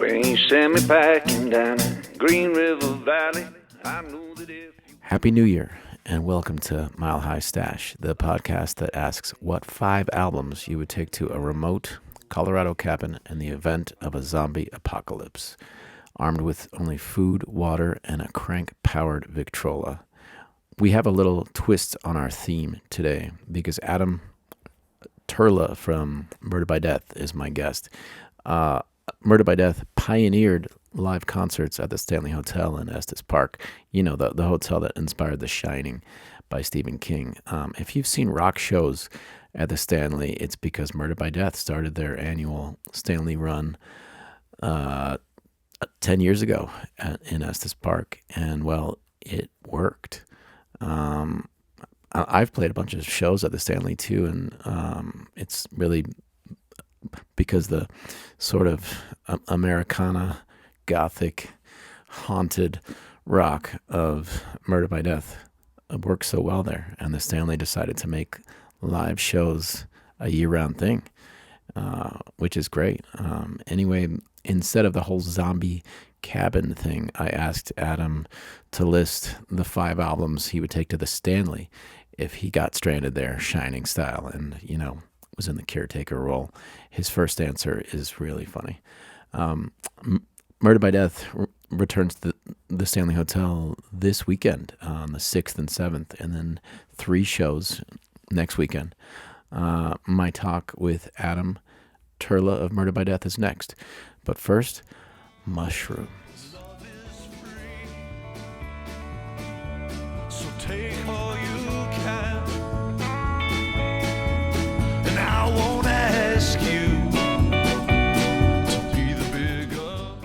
When you sent me packing down in Green River Valley, I knew that if you... Happy New Year, and welcome to Mile High Stash, the podcast that asks what 5 albums you would take to a remote Colorado cabin in the event of a zombie apocalypse, armed with only food, water, and a crank-powered Victrola. We have a little twist on our theme today because Adam Turla from Murder by Death is my guest. Murder by Death pioneered live concerts at the Stanley Hotel in Estes Park. You know, the hotel that inspired The Shining by Stephen King. If you've seen rock shows at the Stanley, it's because Murder by Death started their annual Stanley run 10 years ago in Estes Park. And, well, it worked. I've played a bunch of shows at the Stanley, too, and it's really because the sort of Americana, gothic, haunted rock of Murder by Death works so well there. And the Stanley decided to make live shows a year-round thing, which is great. Anyway, instead of the whole zombie cabin thing, I asked Adam to list the 5 albums he would take to the Stanley if he got stranded there, Shining style, and, you know, was in the caretaker role. His first answer is really funny. Murder by Death returns to the Stanley Hotel this weekend on the 6th and 7th, and then 3 shows next weekend. My talk with Adam Turla of Murder by Death is next. But first, mushrooms. So take all you can, and I won't ask you to be the bigger man.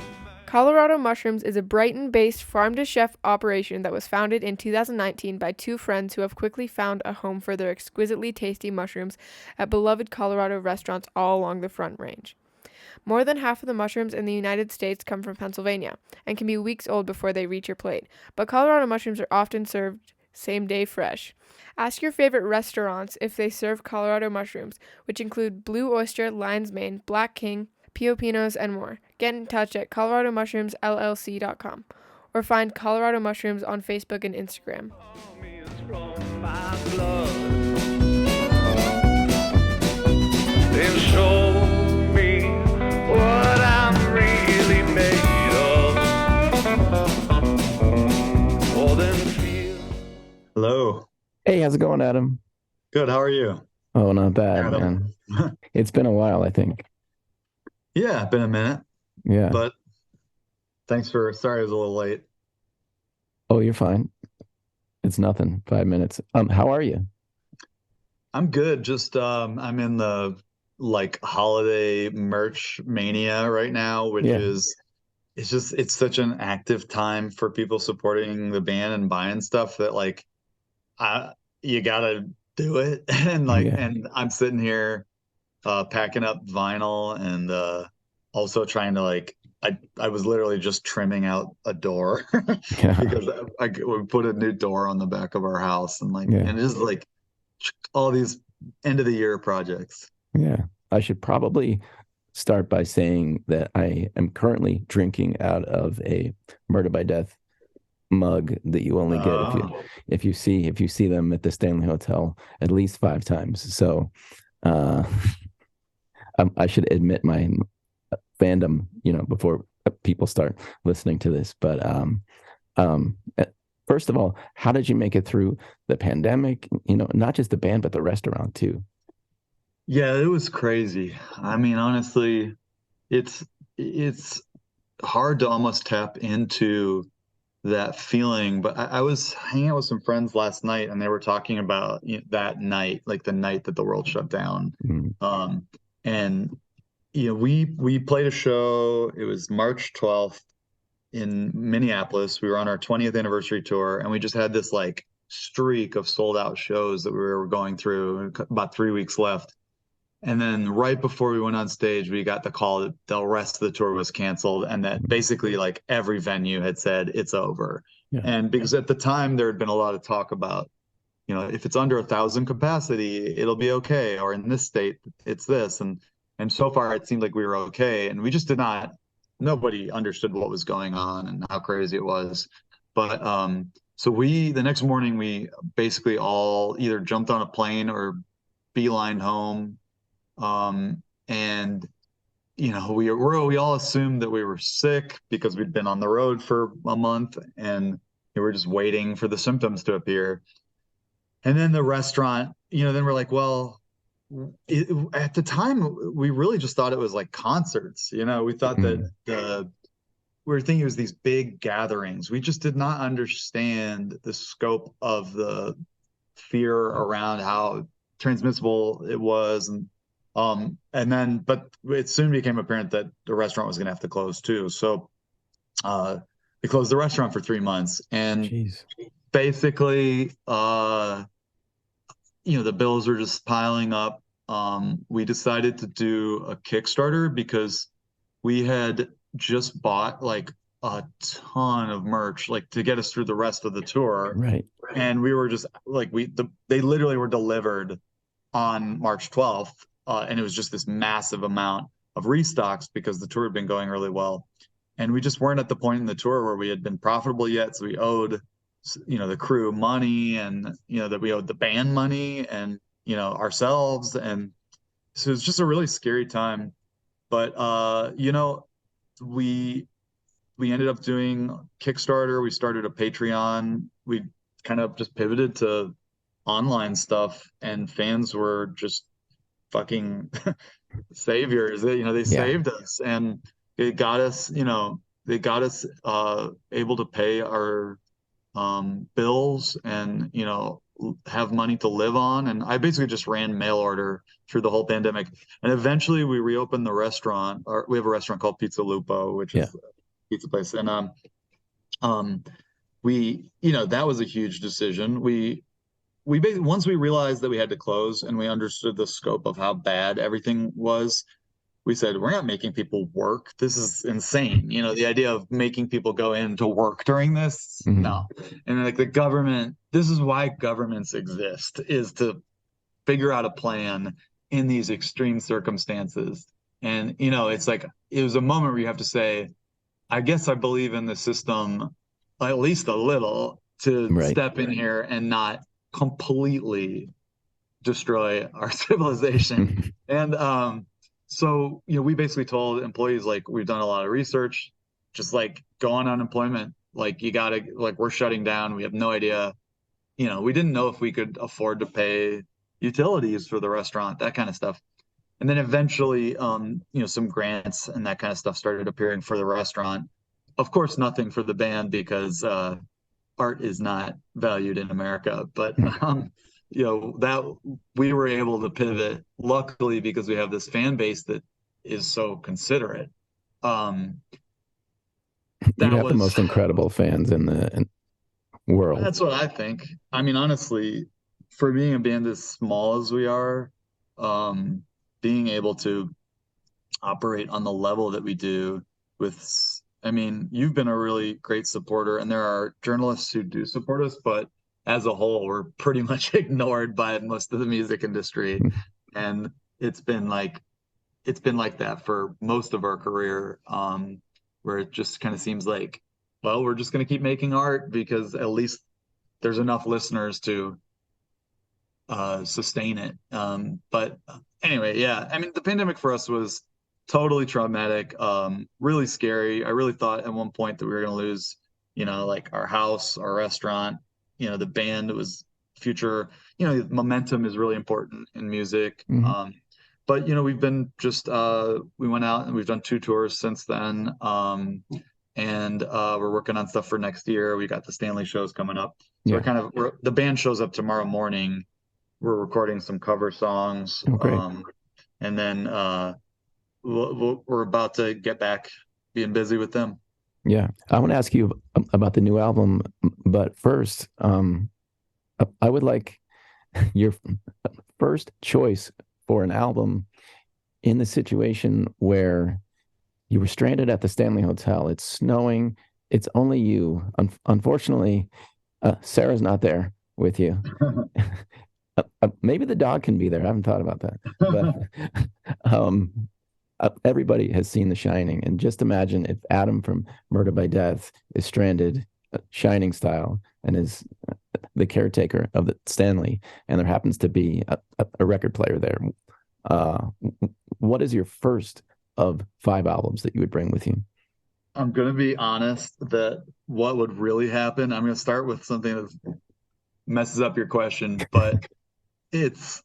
Colorado Mushrooms is a Brighton-based farm-to-chef operation that was founded in 2019 by 2 friends who have quickly found a home for their exquisitely tasty mushrooms at beloved Colorado restaurants all along the Front Range. More than half of the mushrooms in the United States come from Pennsylvania and can be weeks old before they reach your plate, but Colorado mushrooms are often served same day fresh. Ask your favorite restaurants if they serve Colorado mushrooms, which include Blue Oyster, Lion's Mane, Black King, Piopinos, and more. Get in touch at coloradomushroomsllc.com or find Colorado Mushrooms on Facebook and Instagram. Me is from my blood. Then show me what I'm really made of. More than feel. Hello. Hey, how's it going, Adam? Good. How are you? Oh, not bad, Adam. man. It's been a while, I think. Yeah, been a minute, Yeah. but sorry I was a little late. Oh, you're fine. It's nothing. 5 minutes. How are you? I'm good. Just I'm in the holiday merch mania right now, which Yeah. it's such an active time for people supporting the band and buying stuff that you gotta do it. And Yeah. and I'm sitting here packing up vinyl and also trying to I was literally just trimming out a door Yeah. because we put a new door on the back of our house and Yeah. and just all these end of the year projects. Yeah. I should probably start by saying that I am currently drinking out of a Murder by Death mug that you only get if you see them at the Stanley Hotel at least 5 times. So I should admit my fandom, before people start listening to this. But first of all, how did you make it through the pandemic? Not just the band, but the restaurant too. Yeah, it was crazy. I mean, honestly, it's hard to almost tap into that feeling. But I was hanging out with some friends last night, and they were talking about that night, like the night that the world shut down. Mm. And we played a show. It was March 12th in Minneapolis. We were on our 20th anniversary tour, and we just had this streak of sold out shows that we were going through, about 3 weeks left. And then right before we went on stage, we got the call that the rest of the tour was canceled and that basically every venue had said it's over. Yeah. And because at the time there had been a lot of talk about, if it's under 1,000 capacity, it'll be okay. Or in this state, it's this. And so far it seemed like we were okay. And we just did not nobody understood what was going on and how crazy it was. But so the next morning we basically all either jumped on a plane or beelined home. And we all assumed that we were sick because we'd been on the road for a month and we were just waiting for the symptoms to appear. And then the restaurant, then we're like, well, at the time, we really just thought it was like concerts. We thought that Mm. we were thinking it was these big gatherings. We just did not understand the scope of the fear around how transmissible it was. But it soon became apparent that the restaurant was going to have to close too. So we closed the restaurant for 3 months. And Jeez. basically, the bills were just piling up. We decided to do a Kickstarter because we had just bought like a ton of merch, like to get us through the rest of the tour. Right. And we were just like, they literally were delivered on March 12th. And it was just this massive amount of restocks because the tour had been going really well. And we just weren't at the point in the tour where we had been profitable yet. So we owed, the crew money and, that we owed the band money and, ourselves. And so it's just a really scary time. But, we ended up doing Kickstarter. We started a Patreon. We kind of just pivoted to online stuff, and fans were just fucking saviors. They Yeah. saved us, and it got us, able to pay our bills and, have money to live on. And I basically just ran mail order through the whole pandemic. And eventually we reopened the restaurant. We have a restaurant called Pizza Lupo, which Yeah. is a pizza place. And that was a huge decision. We basically, once we realized that we had to close and we understood the scope of how bad everything was, we said, we're not making people work. This is insane. The idea of making people go in to work during this, Mhm. no. And like the government, this is why governments exist, is to figure out a plan in these extreme circumstances. And, it's like, it was a moment where you have to say, I guess I believe in the system at least a little to Right. step in here and not completely destroy our civilization. And so we basically told employees, like, we've done a lot of research, just like go on unemployment, like you gotta, like, we're shutting down, we have no idea. We didn't know if we could afford to pay utilities for the restaurant, that kind of stuff. And then eventually some grants and that kind of stuff started appearing for the restaurant. Of course, nothing for the band because art is not valued in America. But that we were able to pivot, luckily, because we have this fan base that is so considerate. You That have the was most incredible fans in the world. That's what I think. I mean, honestly, for being a band as small as we are, being able to operate on the level that we do I mean, you've been a really great supporter, and there are journalists who do support us, but as a whole, we're pretty much ignored by most of the music industry. And it's been like that for most of our career, where it just kind of seems like, well, we're just going to keep making art because at least there's enough listeners to sustain it. But anyway, yeah, I mean, the pandemic for us was totally traumatic, really scary. I really thought at one point that we were going to lose, like our house, our restaurant, the band was future, momentum is really important in music. Mhm. But we've been just we went out and we've done 2 tours since then. And we're working on stuff for next year. We got the Stanley shows coming up. So Yeah. the band shows up tomorrow morning. We're recording some cover songs. Oh, great. And then we're about to get back being busy with them. Yeah. I want to ask you about the new album, but first, I would like your first choice for an album in the situation where you were stranded at the Stanley Hotel. It's snowing. It's only you. Unfortunately, Sarah's not there with you. Maybe the dog can be there. I haven't thought about that. But everybody has seen The Shining, and just imagine if Adam from Murder by Death is stranded, Shining style, and is the caretaker of the Stanley, and there happens to be a record player there. Uh, what is your first of 5 albums that you would bring with you? I'm gonna be honest that what would really happen, I'm gonna start with something that messes up your question, but it's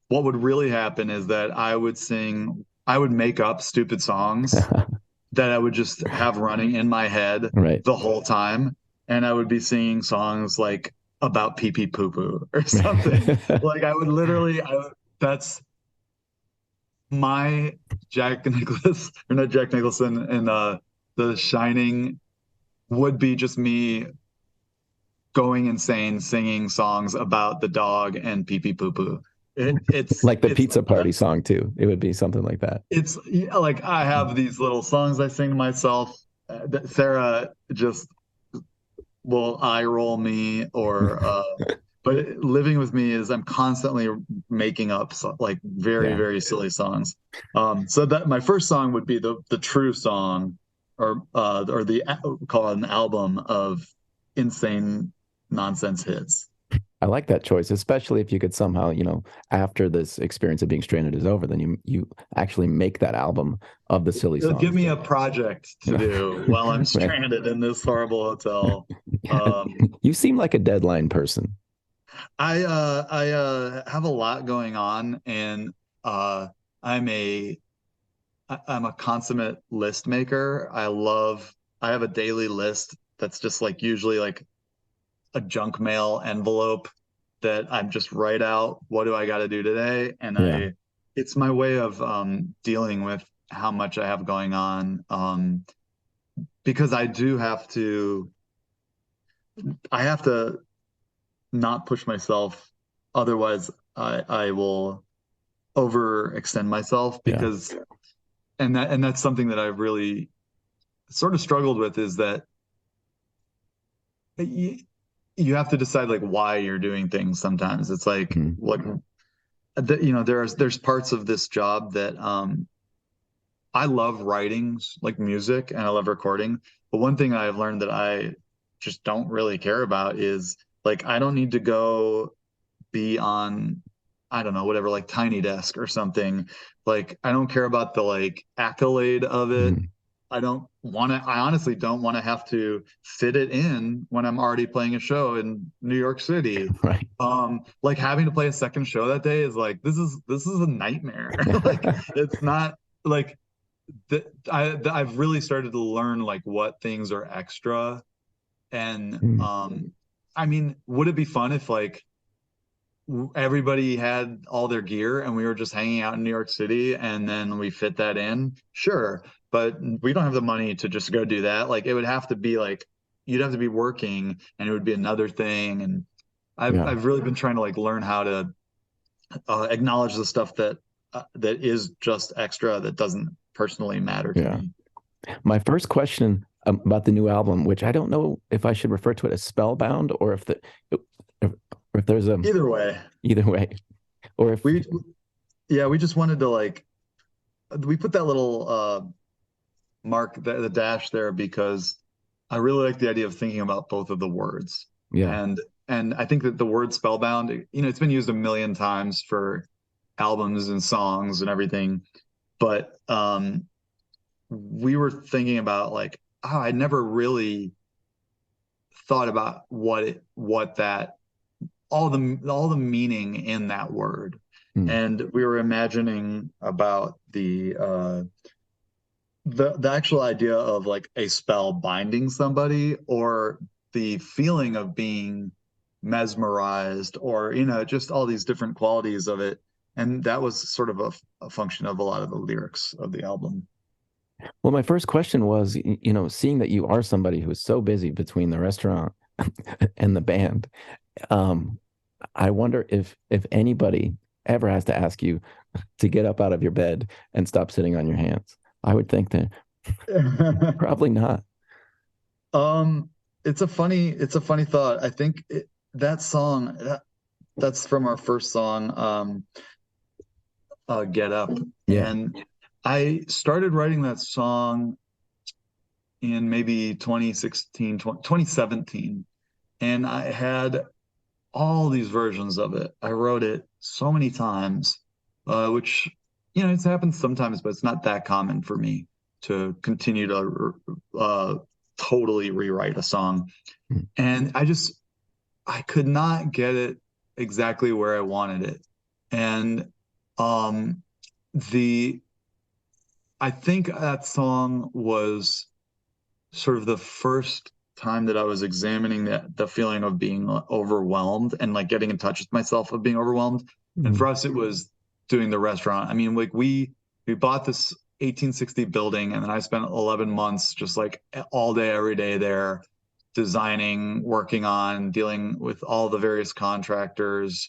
what would really happen is that I would make up stupid songs that I would just have running in my head Right. the whole time. And I would be singing songs like about pee pee poo poo or something. Like I would literally, that's my Jack Nicholas, or not Jack Nicholson, and The Shining would be just me going insane singing songs about the dog and pee pee poo poo. Like the Pizza Party song too. It would be something like that. It's yeah, like I have these little songs I sing to myself. That Sarah just will eye roll me, or but living with me is I'm constantly making up like very Yeah. very silly songs. So that my first song would be the true song, or the call it an album of insane nonsense hits. I like that choice, especially if you could somehow, after this experience of being stranded is over, then you actually make that album of the silly It'll give songs. me a project to do while I'm Right. stranded in this horrible hotel. You seem like a deadline person. I have a lot going on, and I'm I'm a consummate list maker. I have a daily list that's just like usually like a junk mail envelope that I'm just write out what do I got to do today, and Yeah. it's my way of dealing with how much I have going on, because I have to not push myself, otherwise I will overextend myself, Yeah. because and that's something that I've really sort of struggled with, is that you, you have to decide like why you're doing things sometimes. It's like Mhm. what there's parts of this job that I love writing like music, and I love recording, but one thing I've learned that I just don't really care about is like I don't need to go be on, I don't know, whatever, like Tiny Desk or something. Like I don't care about the like accolade of it. Mhm. I honestly don't want to have to fit it in when I'm already playing a show in New York City. Right. Like having to play a second show that day is like, this is a nightmare. Like it's not like I've really started to learn like what things are extra. And Mm. I mean, would it be fun if like everybody had all their gear and we were just hanging out in New York City and then we fit that in? Sure. But we don't have the money to just go do that. Like it would have to be like you'd have to be working, and it would be another thing. And Yeah. I've really been trying to like learn how to acknowledge the stuff that is just extra, that doesn't personally matter to Yeah. me. My first question about the new album, which I don't know if I should refer to it as Spellbound, or if there's a Either way, either way, or if we yeah, we just wanted to like we put that little mark, the dash there, because I really like the idea of thinking about both of the words. yeah. And I think that the word spellbound, it's been used a million times for albums and songs and everything. But we were thinking about like, oh, I never really thought about what that all the meaning in that word. Mm. And we were imagining about the actual idea of like a spell binding somebody, or the feeling of being mesmerized, or just all these different qualities of it. And that was sort of a function of a lot of the lyrics of the album. Well, my first question was, seeing that you are somebody who is so busy between the restaurant and the band, um, I wonder if anybody ever has to ask you to get up out of your bed and stop sitting on your hands. I would think that probably not. um it's a funny thought. I think that song, that's from our first song, Get Up. Yeah. And I started writing that song in maybe 2016, 2017, and I had all these versions of it. I wrote it so many times, which, it's happened sometimes, but it's not that common for me to continue to totally rewrite a song. Mm. And I could not get it exactly where I wanted it. And um, the, I think that song was sort of the first time that I was examining the feeling of being overwhelmed and like getting in touch with myself of being overwhelmed. And Mm. for us, it was doing the restaurant. I mean, like we bought this 1860 building, and then I spent 11 months just like all day, every day there, designing, working on, dealing with all the various contractors.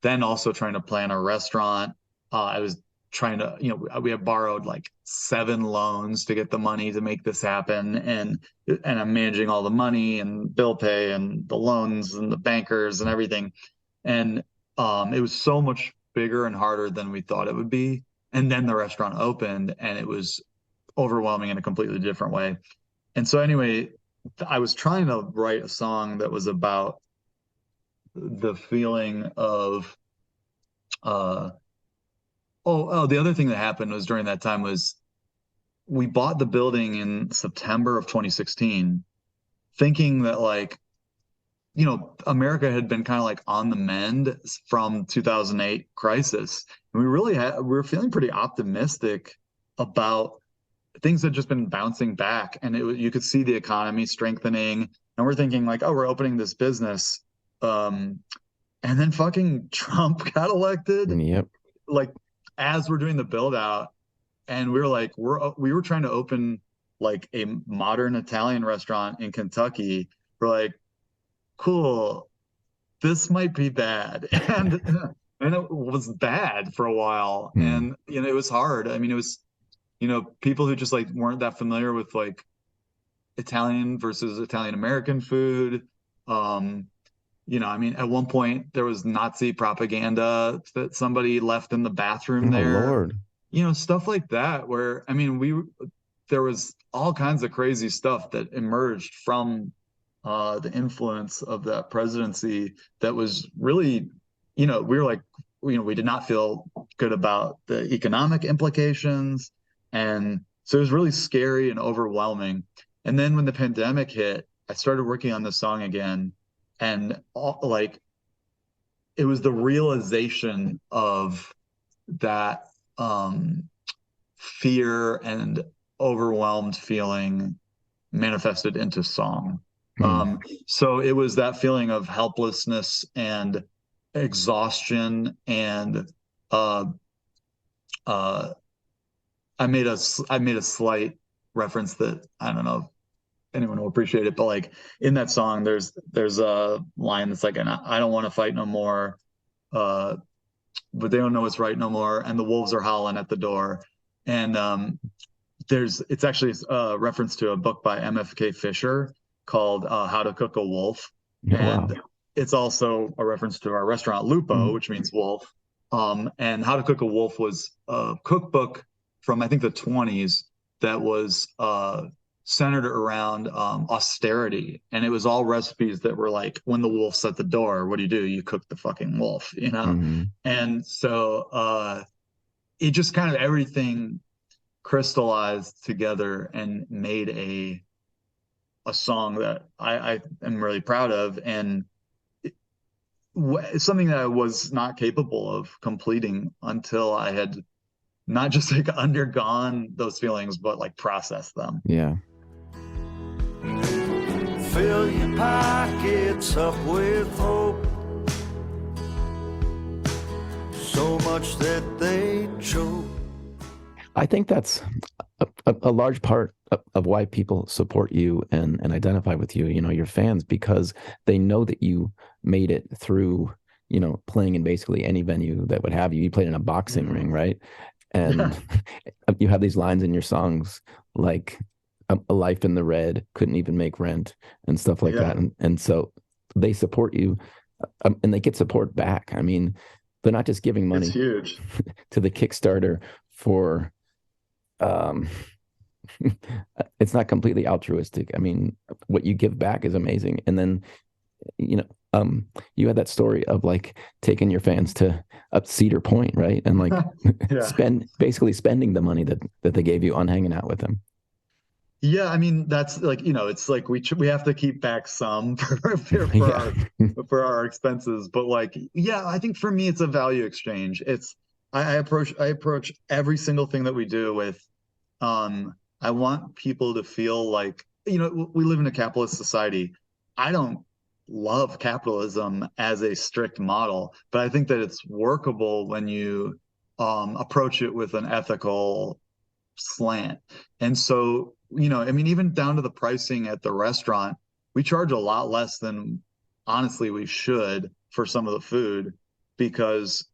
Then also trying to plan a restaurant. I was trying to, we have borrowed like 7 loans to get the money to make this happen. And I'm managing all the money and bill pay and the loans and the bankers and everything. And it was so much bigger and harder than we thought it would be. And then the restaurant opened and it was overwhelming in a completely different way. And so anyway, I was trying to write a song that was about the feeling of uh the other thing that happened was during that time was we bought the building in September of 2016, thinking that like, America had been kind of like on the mend from 2008 crisis. And we were feeling pretty optimistic about things had just been bouncing back, and you could see the economy strengthening. And we're thinking like, oh, we're opening this business. And then fucking Trump got elected, Yep. like as we're doing the build out, and we were like, we were trying to open like a modern Italian restaurant in Kentucky. We're like, cool, this might be bad. And it was bad for a while. Mm. And it was hard. I mean, it was, people who just like weren't that familiar with like Italian versus Italian American food. I mean, at one point there was Nazi propaganda that somebody left in the bathroom Oh there. Lord. Stuff like that, where I mean, there was all kinds of crazy stuff that emerged from the influence of that presidency that was really, we were like, we did not feel good about the economic implications. And so it was really scary and overwhelming. And then when the pandemic hit, I started working on this song again. And like, it was the realization of that fear and overwhelmed feeling manifested into song. Mm. So it was that feeling of helplessness and exhaustion, and uh, uh, I made a slight reference that I don't know if anyone will appreciate it, but like in that song, there's a line that's like, I don't want to fight no more, uh, but they don't know what's right no more, and the wolves are howling at the door. And it's actually a reference to a book by MFK Fisher called How to Cook a Wolf. Oh, wow. And it's also a reference to our restaurant Lupo, Mm. which means wolf. And How to Cook a Wolf was a cookbook from I think the 20s that was centered around austerity. And it was all recipes that were like, when the wolf's at the door, what do? You cook the fucking wolf, Mm. And so it just kind of everything crystallized together and made a song that I am really proud of, and something that I was not capable of completing until I had not just like undergone those feelings, but like processed them. Yeah. Fill your pockets up with hope, so much that they choke. I think that's a large part of why people support you and identify with you, your fans, because they know that you made it through, playing in basically any venue that would have you. You played in a boxing ring, right? And you have these lines in your songs like a life in the red, couldn't even make rent and stuff like that. And so they support you and they get support back. I mean, they're not just giving money It's huge. to the Kickstarter for um, it's not completely altruistic. I mean, what you give back is amazing. And then, you know, you had that story of like taking your fans to up Cedar Point, right? And like Yeah. basically spending the money that they gave you on hanging out with them. Yeah, I mean that's like, it's like we have to keep back some Yeah. for our expenses, but like yeah, I think for me it's a value exchange. I approach every single thing that we do with I want people to feel like, we live in a capitalist society. I don't love capitalism as a strict model, but I think that it's workable when you approach it with an ethical slant. And so, I mean, even down to the pricing at the restaurant, we charge a lot less than honestly we should for some of the food because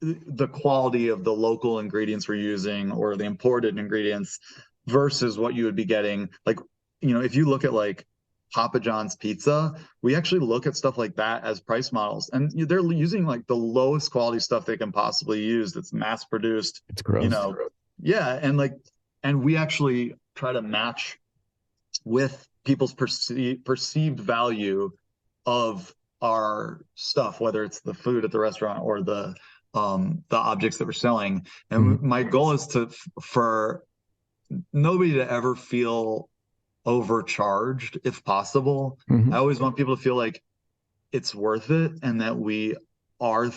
the quality of the local ingredients we're using or the imported ingredients versus what you would be getting. Like, if you look at like Papa John's pizza, we actually look at stuff like that as price models. And they're using like the lowest quality stuff they can possibly use that's mass produced, It's you gross. know. Yeah. And we actually try to match with people's perceived value of our stuff, whether it's the food at the restaurant or the objects that we're selling. Mhm. And my goal is for nobody to ever feel overcharged if possible. I Mhm. always want people to feel like it's worth it and that we are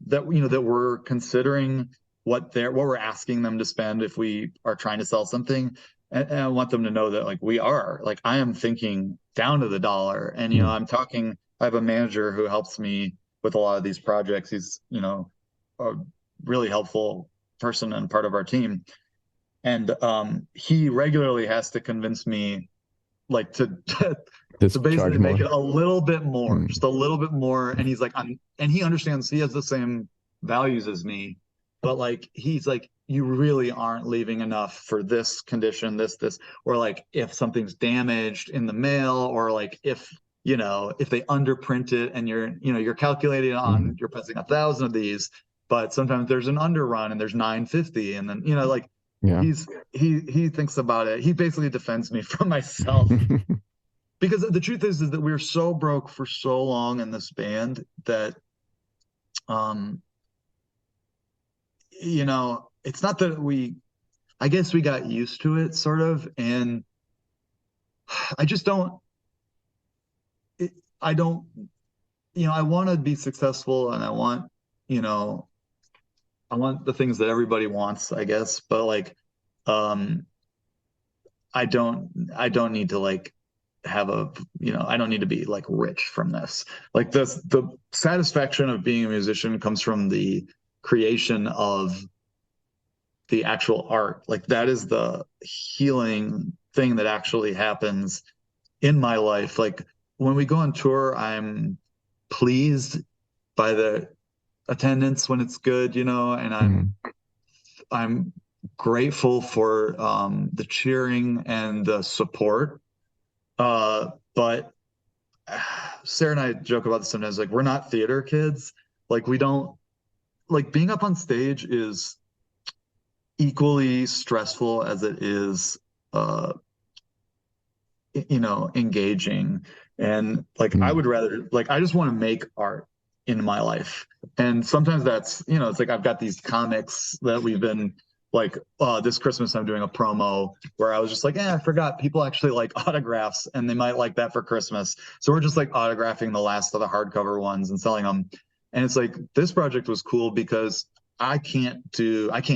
that we're considering what we're asking them to spend if we are trying to sell something. And I want them to know that like we are like I am thinking down to the dollar. And Mhm. I have a manager who helps me with a lot of these projects. He's a really helpful person and part of our team. And he regularly has to convince me like to Just charge basically make more. it a little bit more, Mm. just a little bit more. And he's like, and he understands he has the same values as me, but like he's like, you really aren't leaving enough for this condition, this, or like if something's damaged in the mail, or like if they underprint it and you're calculating on Mhm. you're pressing 1,000 of these, but sometimes there's an underrun and there's 950, and then like Yeah. he thinks about it. He basically defends me from myself because the truth is that we were so broke for so long in this band that um it's not that I guess we got used to it sort of, and I just don't it, I don't I want to be successful, and you know I want the things that everybody wants, I guess, but like um I don't need to like have I don't need to be like rich from this. Like the satisfaction of being a musician comes from the creation of the actual art. Like that is the healing thing that actually happens in my life. Like when we go on tour, I'm pleased by the attendance when it's good, and I'm Mhm. I'm grateful for the cheering and the support. But Sarah and I joke about this sometimes. Like, we're not theater kids. Like, we don't like being up on stage is equally stressful as it is, uh, engaging. And like, I Mhm. would rather, like, I just want to make art in my life. And sometimes that's, it's like I've got these comics that we've been like, this Christmas, I'm doing a promo where I was just like, I forgot people actually like autographs and they might like that for Christmas. So we're just like autographing the last of the hardcover ones and selling them. And it's like, this project was cool because I can't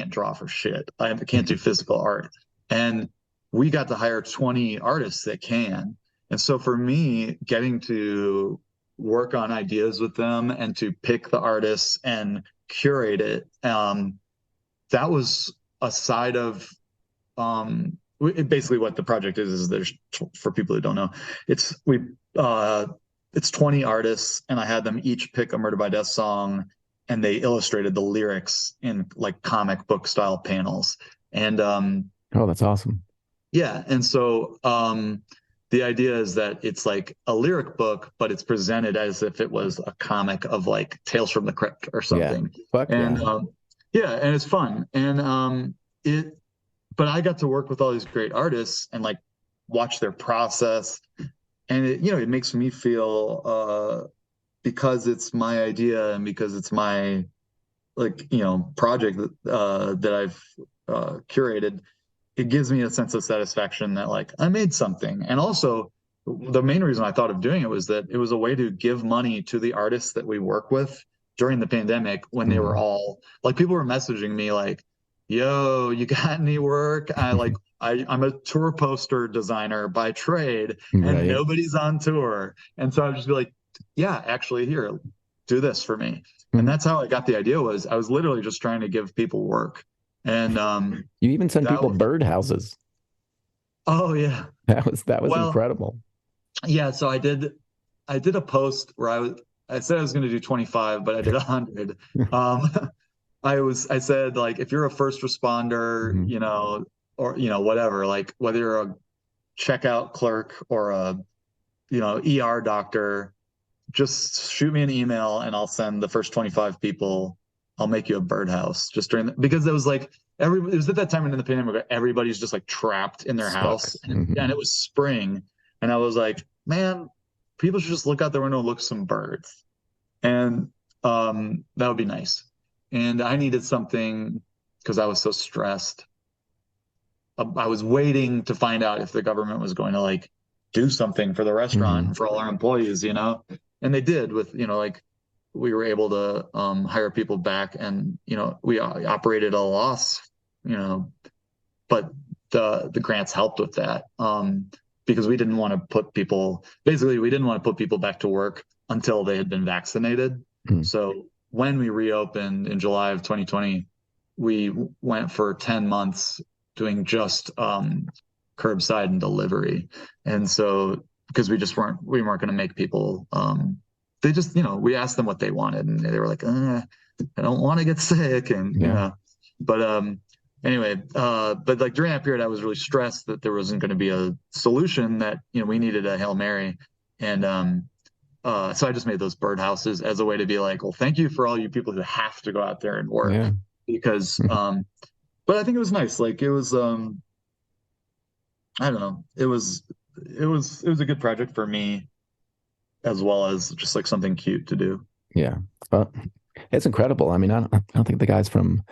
draw for shit. I can't do physical art. And we got to hire 20 artists that can. And so for me, getting to work on ideas with them and to pick the artists and curate it, that was a side of basically what the project is there's for people who don't know, it's we it's 20 artists and I had them each pick a Murder by Death song and they illustrated the lyrics in like comic book style panels. And Oh, that's awesome. yeah, and so the idea is that it's like a lyric book, but it's presented as if it was a comic of like Tales from the Crypt or Yeah. something. Fuck And yeah. yeah, and it's fun. And it but I got to work with all these great artists and like watch their process. And it, you know, it makes me feel because it's my idea and because it's my like, you know, project that I've curated, it gives me a sense of satisfaction that like I made something. And also the main reason I thought of doing it was that it was a way to give money to the artists that we work with during the pandemic when they were Mm. all like people were messaging me like, yo, you got any work? I'm a tour poster designer by trade and Right. nobody's on tour. And so I'd just be like, yeah, actually here, do this for me. And Mm. that's how I got the idea was I was literally just trying to give people work. And You even send that people birdhouses. oh yeah. That was Well, incredible. yeah, so I did a post where I said I was going to do 25, but I did 100. Um I said like if you're a first responder, Mhm. you know, or you know whatever, like whether you're a checkout clerk or a you know ER doctor, just shoot me an email and I'll send the first 25 people. I'll make you a birdhouse just during because it was like it was at that time in the pandemic where everybody's just like trapped in their Stuck. house and Mhm. it was spring and I was like, man, people should just look out the window and look at some birds and that would be nice. And I needed something because I was so stressed. I was waiting to find out if the government was going to like do something for the restaurant Mhm. and for all our employees, you know, and they did with, you know, like we were able to hire people back and, you know, we operated at a loss, you know, but the grants helped with that because we didn't want to put people, basically, we didn't want to put people back to work until they had been vaccinated. Mhm. So when we reopened in July of 2020, we went for 10 months doing just curbside and delivery. And so because we weren't going to make people they just, you know, we asked them what they wanted and they were like, I don't want to get sick. And, you Yeah. know, but anyway, but like during that period, I was really stressed that there wasn't going to be a solution that, you know, we needed a Hail Mary. And so I just made those birdhouses as a way to be like, well, thank you for all you people who have to go out there and work Yeah. because but I think it was nice. Like it was I don't know. It was a good project for me as well as just like something cute to do. Yeah. Well, it's incredible. I mean, I don't think the guys from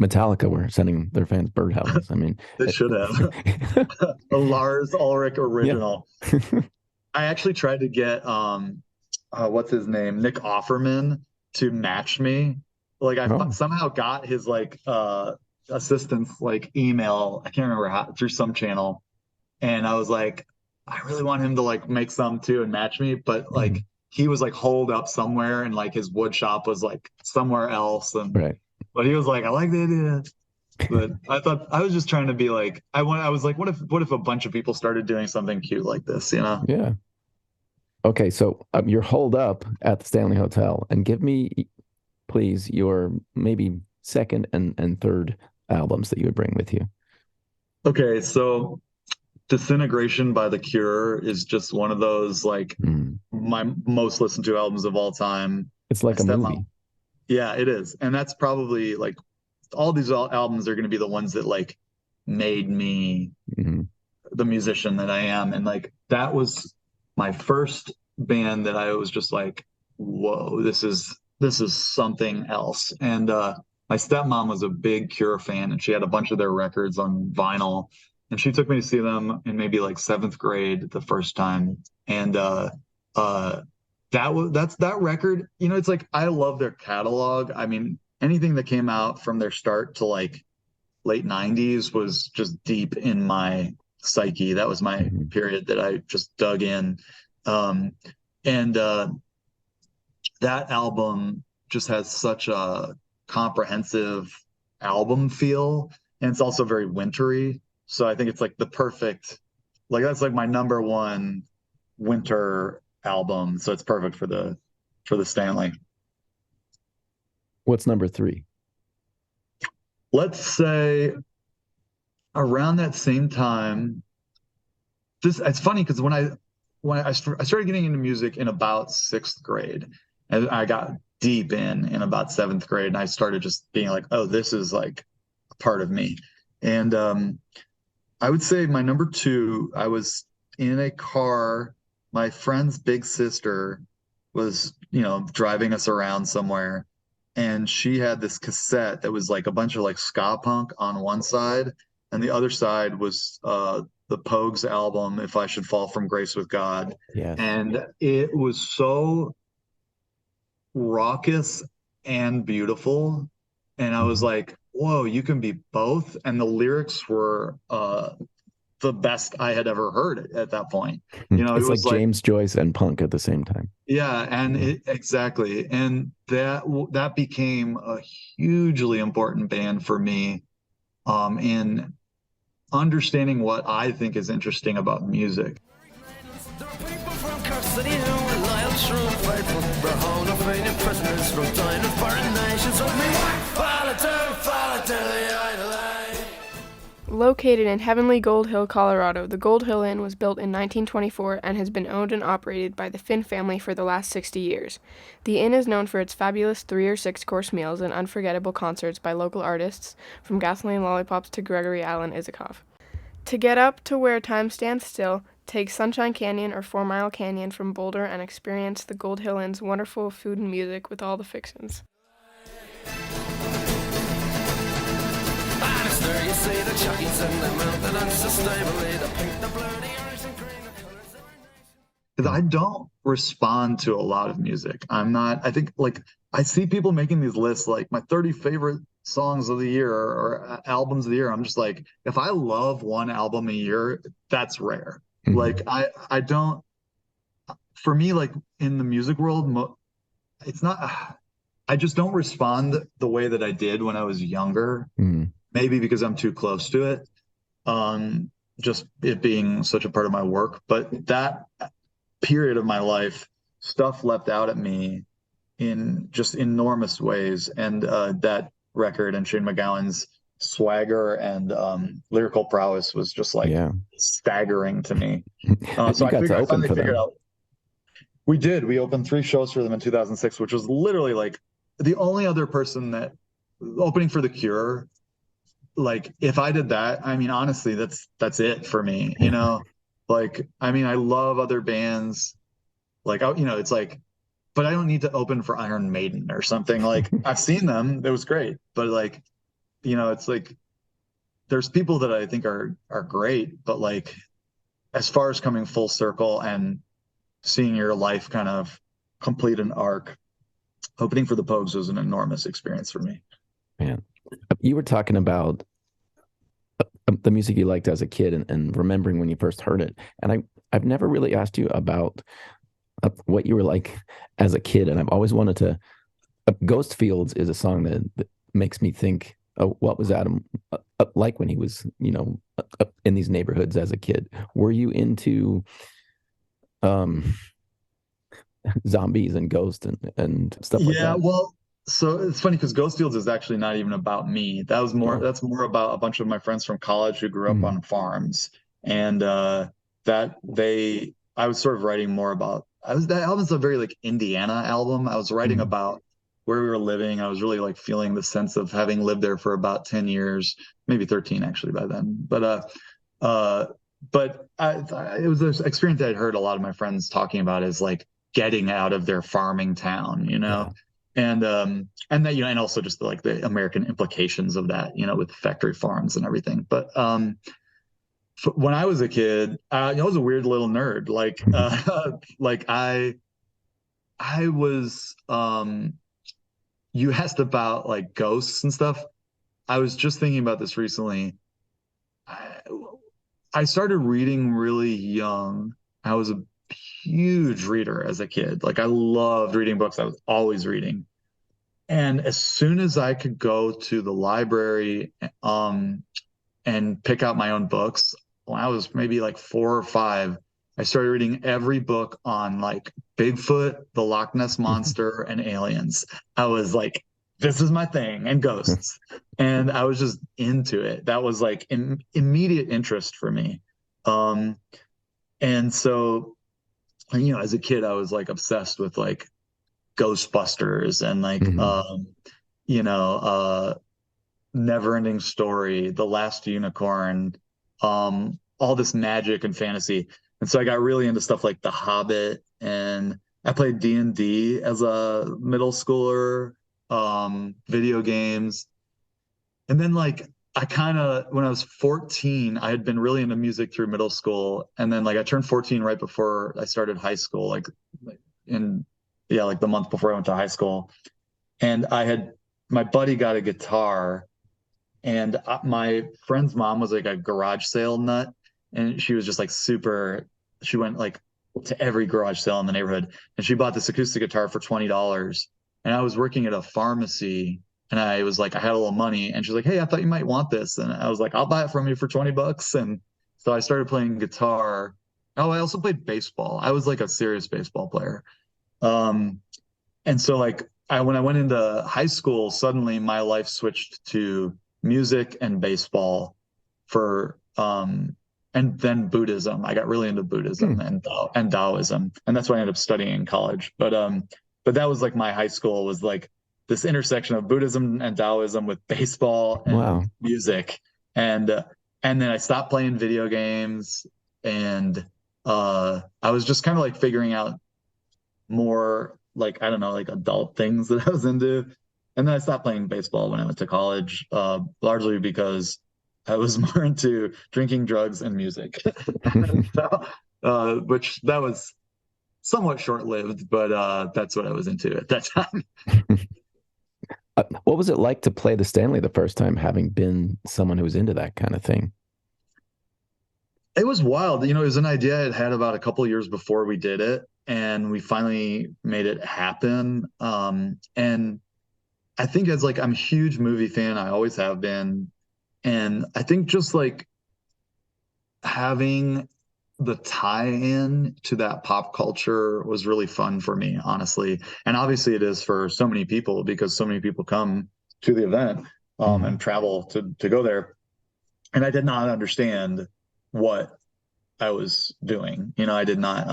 Metallica were sending their fans birdhouses. I mean, They should have a Lars Ulrich yeah. original. I actually tried to get what's his name? Nick Offerman to match me. Like Oh, somehow got his like assistant's like email. I can't remember how through some channel. And I was like, I really want him to like make some too and match me, but mhm. like he was like holed up somewhere and like his wood shop was like somewhere else. And Right. but he was like, I like the idea. But I thought I was just trying to be like I was like, what if a bunch of people started doing something cute like this, you know? Yeah. Okay. So you're holed up at the Stanley Hotel, and give me, please, your maybe second and third albums that you would bring with you. Okay, so Disintegration by The Cure is just one of those like Mm. my most listened to albums of all time. It's My like a stepmom. movie. Yeah, it is. And that's probably like all these albums are going to be the ones that like made me Mhm. the musician that I am. And like that was my first band that I was just like, whoa, this is something else. And my stepmom was a big Cure fan and she had a bunch of their records on vinyl. And she took me to see them in maybe like seventh grade the first time. And uh that's that record, you know, it's like I love their catalog. I mean, anything that came out from their start to like late 90s was just deep in my psyche. That was my Mhm. period that I just dug in. Um, and that album just has such a comprehensive album feel. And it's also very wintry. So I think it's like the perfect, like that's like my number one winter album. So it's perfect for the Stanley. What's number three? Let's say around that same time, this it's funny because I started getting into music in about sixth grade, and I got deep in about seventh grade, and I started just being like, oh, this is like a part of me. And I would say my number two, I was in a car. My friend's big sister was, driving us around somewhere, and she had this cassette that was like a bunch of like ska punk on one side, and the other side was the Pogues album, If I Should Fall from Grace with God. Yes. And it was so raucous and beautiful. And I was Mhm. like, whoa, you can be both. And the lyrics were the best I had ever heard at that point. It It's like was like, James Joyce and punk at the same time. yeah, and Yeah. exactly. And that became a hugely important band for me in understanding what I think is interesting about music. There are people from Cork City who are loyal, true and faithful. We're home of fading prisoners from dying of foreign nations. What we want, follow to the idol. Located in Heavenly Gold Hill, Colorado, the Gold Hill Inn was built in 1924 and has been owned and operated by the Finn family for the last 60 years. The inn is known for its fabulous 3 or 6 course meals and unforgettable concerts by local artists, from Gasoline Lollipops to Gregory Alan Isakov. To get up to where time stands still, take Sunshine Canyon or 4 Mile Canyon from Boulder and experience the Gold Hill Inn's wonderful food and music with all the fixins. There you see the chunkies and the mountain unsustainably, the pink, the blue, the orange and green, the colors of our nation. Because I don't respond to a lot of music. I think like I see people making these lists like my 30 favorite songs of the year or albums of the year. I'm just like, if I love one album a year, that's rare. Mhm. Like I don't, for me, like in the music world, it's not, I just don't respond the way that I did when I was younger. Mhm. Maybe because I'm too close to it. Um, just it being such a part of my work. But that period of my life, stuff leapt out at me in just enormous ways. And that record and Shane MacGowan's swagger and lyrical prowess was just like Yeah. staggering to me. So You got to I open finally for figured them. out we did. We opened 3 shows for them in 2006, which was literally like the only other person that opening for The Cure. Like if I did that, I mean, honestly, that's it for me, Like, I mean, I love other bands. Like, it's like, but I don't need to open for Iron Maiden or something. Like, I've seen them, it was great, but like, it's like there's people that I think are great, but like as far as coming full circle and seeing your life kind of complete an arc, opening for the Pogues was an enormous experience for me. Man, you were talking about the music you liked as a kid and remembering when you first heard it. And I've never really asked you about what you were like as a kid. And I've always wanted to. Ghost Fields is a song that makes me think, oh, what was Adam like when he was, in these neighborhoods as a kid? Were you into um, zombies and ghosts and stuff like Yeah, that? well, so it's funny because Ghost Fields is actually not even about me. Oh, That's more about a bunch of my friends from college who grew up mm, on farms. And that they I was sort of writing more about that album's a very like Indiana album. I was writing mm, about where we were living. I was really like feeling the sense of having lived there for about 10 years, maybe 13 actually by then. Uh it was this experience that I'd heard a lot of my friends talking about is like getting out of their farming town, yeah. and that and also just like the American implications of that, with factory farms and everything. But when I was a kid, I was a weird little nerd. Like like I was you asked about like ghosts and stuff. I was just thinking about this recently. I, I started reading really young. I was a huge reader as a kid. Like I loved reading books. I was always reading. And as soon as I could go to the library and pick out my own books, when I was maybe like 4 or 5, I started reading every book on like Bigfoot, the Loch Ness Monster, and aliens. I was like, this is my thing, and ghosts. And I was just into it. That was like immediate interest for me. Um, and so, as a kid, I was like obsessed with like Ghostbusters and like Mhm. you know uh never-ending story, The Last Unicorn, all this magic and fantasy. And so I got really into stuff like The Hobbit, and I played D&D as a middle schooler, video games. And then like I kind of when I was 14, I had been really into music through middle school. And then like I turned 14 right before I started high school, like in yeah, like the month before I went to high school. And I had my buddy got a guitar, and my friend's mom was like a garage sale nut, and she was just like super. She went like to every garage sale in the neighborhood, and she bought this acoustic guitar for $20. And I was working at a pharmacy, and I was like, I had a little money, and she's like, "Hey, I thought you might want this," and I was like, "I'll buy it from you for $20." And so I started playing guitar. Oh, I also played baseball. I was like a serious baseball player. Um, and so like when I went into high school, suddenly my life switched to music and baseball for and then Buddhism. I got really into Hmm. Buddhism and Taoism, and that's what I ended up studying in college. But that was like my high school was like this intersection of Buddhism and Taoism with baseball and Wow. music. And then I stopped playing video games, and I was just kind of like figuring out more like I don't know, like adult things that I was into. And then I stopped playing baseball when I went to college, largely because I was more into drinking, drugs, and music. So, which that was somewhat short-lived, but that's what I was into at that time. What was it like to play the Stanley the first time, having been someone who was into that kind of thing? It was wild. You know, it was an idea I had had about a couple years before we did it, and we finally made it happen. And I think as like I'm a huge movie fan, I always have been. And I think just like having the tie-in to that pop culture was really fun for me, honestly. And obviously it is for so many people because so many people come to the event Mhm. and travel to go there. And I did not understand what I was doing. You know, I did not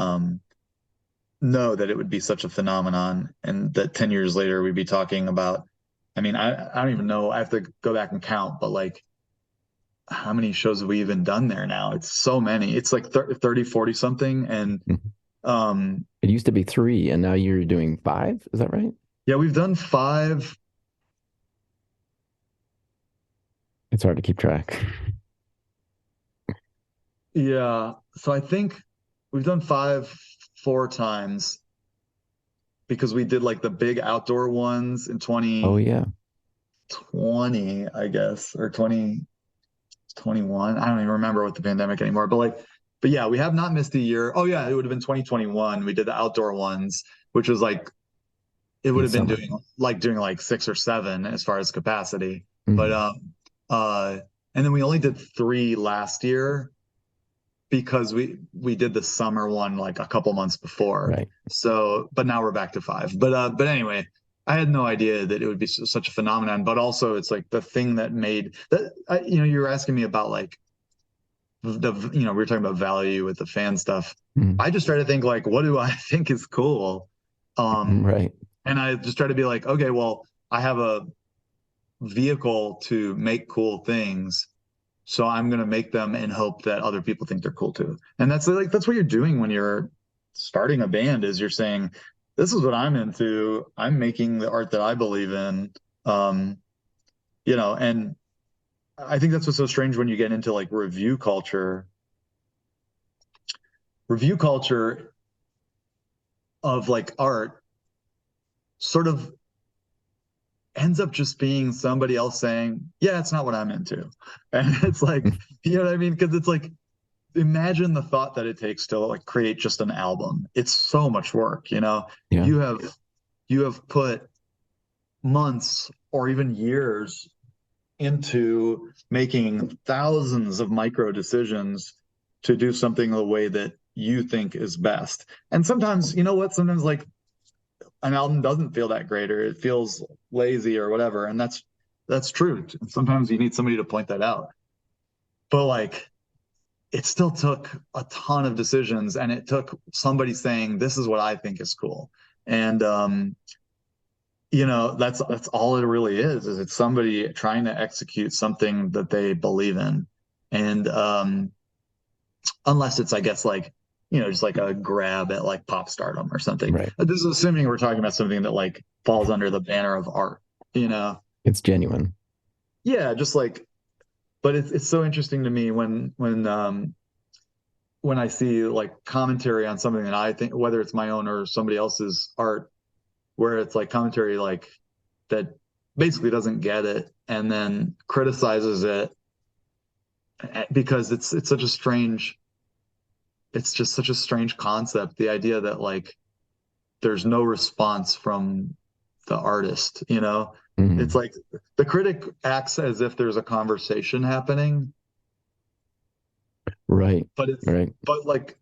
know that it would be such a phenomenon and that 10 years later we'd be talking about, I mean, I don't even know, I have to go back and count, but like how many shows have we even done there now? It's so many. It's like 30, 40 something. And Mhm. um, It used to be three, and now you're doing five. Is that right? yeah, we've done five. It's hard to keep track. Yeah. So I think we've done five 4 times because we did like the big outdoor ones in Oh yeah. 2020, I guess, or 2021. I don't even remember with the pandemic anymore. But yeah, we have not missed a year. Oh yeah, it would have been 2021. We did the outdoor ones, which was like it would In have been summer. doing like 6 or 7 as far as capacity. But Mhm. uh and then we only did 3 last year because we did the summer one like a couple months before. Right. So, but now we're back to 5. But anyway, I had no idea that it would be such a phenomenon. But also, it's like the thing that made that. You know, you were asking me about like we were talking about value with the fan stuff. Mhm. I just try to think like, what do I think is cool? Um, Right. and I just try to be like, okay, well, I have a vehicle to make cool things. So I'm going to make them and hope that other people think they're cool too. And that's what you're doing when you're starting a band is you're saying, this is what I'm into. I'm making the art that I believe in. Um, and I think that's what's so strange when you get into like review culture. Review culture of like art sort of ends up just being somebody else saying, yeah, it's not what I'm into. And it's like, you know what I mean? Because it's like imagine the thought that it takes to like create just an album. It's so much work, you know. Yeah. You have put months or even years into making thousands of micro decisions to do something the way that you think is best. And sometimes, you know what, sometimes like an album doesn't feel that great or it feels lazy or whatever, and that's true. Sometimes you need somebody to point that out. But like it still took a ton of decisions and it took somebody saying this is what I think is cool. And that's all it really is it's somebody trying to execute something that they believe in. And unless it's, I guess, like, just like a grab at like pop stardom or something. Right. This is assuming we're talking about something that like falls under the banner of art, you know? It's genuine. Yeah, just like, but it's so interesting to me when I see like commentary on something that I think, whether it's my own or somebody else's art, where it's like commentary like that basically doesn't get it and then criticizes it because it's such a strange, it's just such a strange concept, the idea that like there's no response from the artist, you know? It's Mhm. like the critic acts as if there's a conversation happening, Right. but it's Right. but like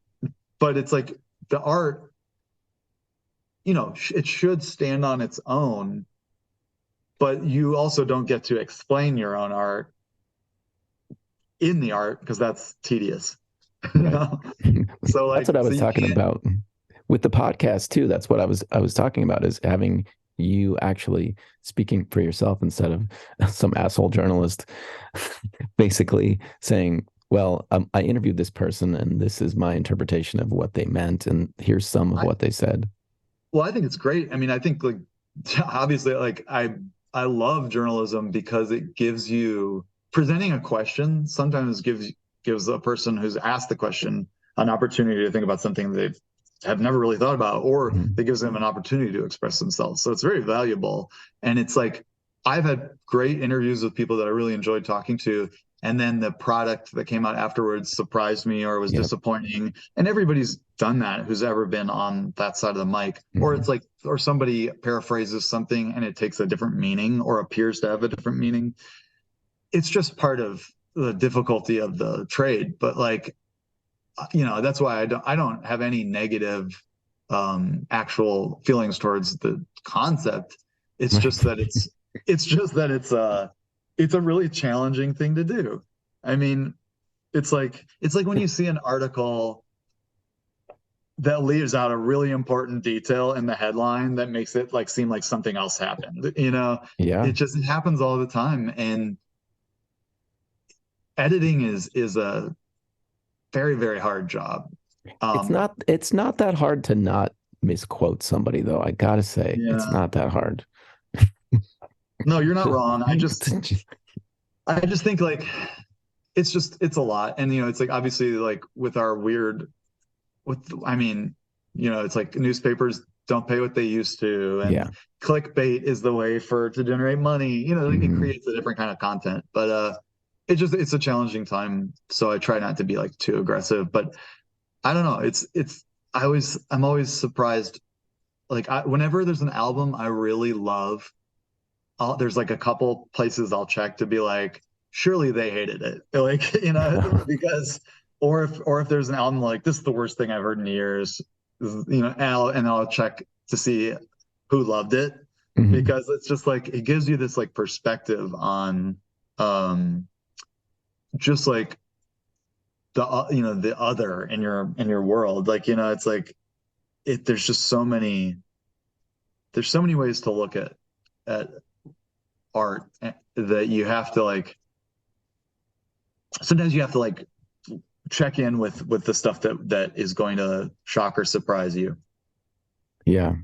but it's like the art, it should stand on its own, but you also don't get to explain your own art in the art because that's tedious. you Right. know? So That's like what I so was you talking can't. about with the podcast too. That's what I was talking about is having you actually speaking for yourself instead of some asshole journalist basically saying, well, I interviewed this person and this is my interpretation of what they meant and here's some of I what they said. Well, I think it's great. I mean, I think like obviously like I love journalism because it gives you presenting a question sometimes gives a person who's asked the question an opportunity to think about something they have never really thought about, or Mhm. it gives them an opportunity to express themselves. So it's very valuable. And it's like I've had great interviews with people that I really enjoyed talking to, and then the product that came out afterwards surprised me or was Yep. disappointing. And everybody's done that who's ever been on that side of the mic. Or Hmm. it's like, or somebody paraphrases something and it takes a different meaning or appears to have a different meaning. It's just part of the difficulty of the trade. But like, that's why I don't have any negative actual feelings towards the concept. It's just Right. that it's a really challenging thing to do. I mean, it's like when you see an article that leaves out a really important detail in the headline that makes it like seem like something else happened. Yeah. It happens all the time. And editing is a very, very hard job. It's Um, not that hard to not misquote somebody though. I gotta say, it's yeah, not that hard. no, you're not Just, wrong. I just think like it's a lot. And it's like obviously like with our weird with I mean, it's like newspapers don't pay what they used to, and yeah. clickbait is the way to generate money. It Hmm. creates a different kind of content. But it's a challenging time. So I try not to be like too aggressive. But I don't know. I'm always surprised. Like whenever there's an album I really love, there's like a couple places I'll check to be like, surely they hated it. Like, because or if there's an album like this is the worst thing I've heard in years, and I'll check to see who loved it Hmm. because it's just like it gives you this like perspective on um just like the other in your world. Like, it's like there's just so many ways to look at art that you have to like sometimes you have to like check in with the stuff that is going to shock or surprise you. Yeah.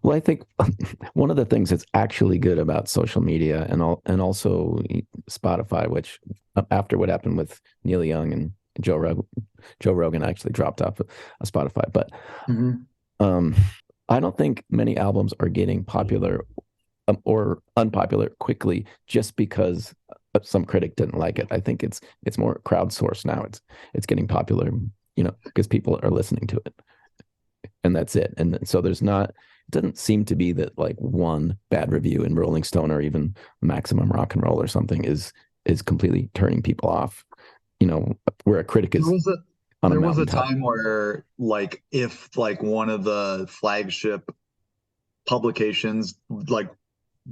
Well, I think one of the things that's actually good about social media and also Spotify, which after what happened with Neil Young and Joe Rogan actually dropped off of Spotify, but Mm-hmm. um, I don't think many albums are getting popular or unpopular quickly just because some critic didn't like it. I think it's more crowdsourced now. It's getting popular, because people are listening to it, and that's it. And so there's not. It doesn't seem to be that like one bad review in Rolling Stone or even Maximum Rock and Roll or something is completely turning people off. Where a critic There is was a on a there was a mountaintop. time where like if like one of the flagship publications like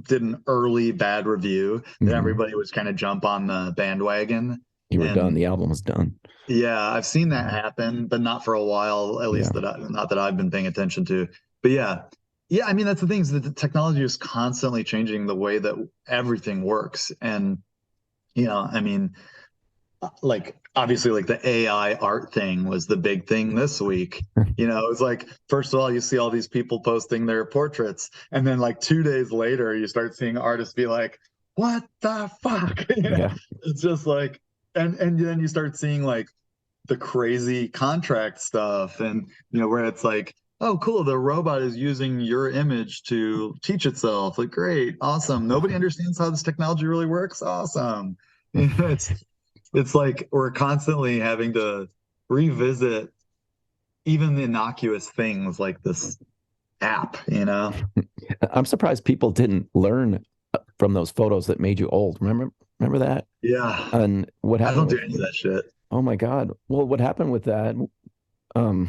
did an early bad review, then Hmm. everybody was kind of jump on the bandwagon. You were done. And The album was done. yeah, I've seen that happen, but not for a while, at Yeah. least not that I've been paying attention to. But yeah, Yeah, I mean that's the thing is that the technology is constantly changing the way that everything works. And I mean, like obviously like the AI art thing was the big thing this week. It's like first of all you see all these people posting their portraits, and then like 2 days later you start seeing artists be like, "What the fuck?" Yeah. It's just like, and then you start seeing like the crazy contract stuff, and where it's like, "Oh, cool, the robot is using your image to teach itself." Like, great, awesome. Nobody understands how this technology really works. Awesome. It's like we're constantly having to revisit even the innocuous things like this app. I'm surprised people didn't learn from those photos that made you old. Remember that? Yeah, And what I happened don't do with, any of that shit. oh my God. Well, what happened with that um,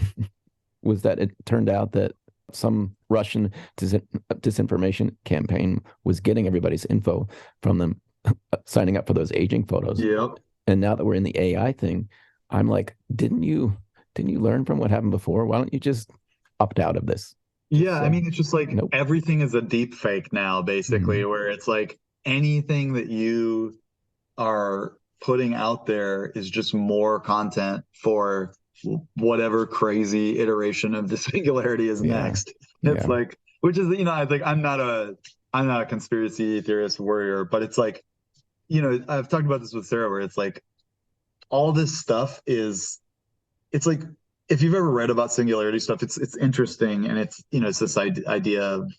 was that it turned out that some Russian disinformation campaign was getting everybody's info from them signing up for those aging photos. Yep. And now that we're in the AI thing, I'm like, didn't you learn from what happened before? Why don't you just opt out of this? Just Yeah, I say, mean, it's just like nope. everything is a deep fake now, basically, Mhm. where it's like anything that you are putting out there is just more content for whatever crazy iteration of the singularity is Yeah. next. It's Yeah. like, which is, I think I'm not a conspiracy theorist warrior, but it's like, I've talked about this with Sarah, where it's like all this stuff it's like if you've ever read about singularity stuff, it's interesting, and it's this idea of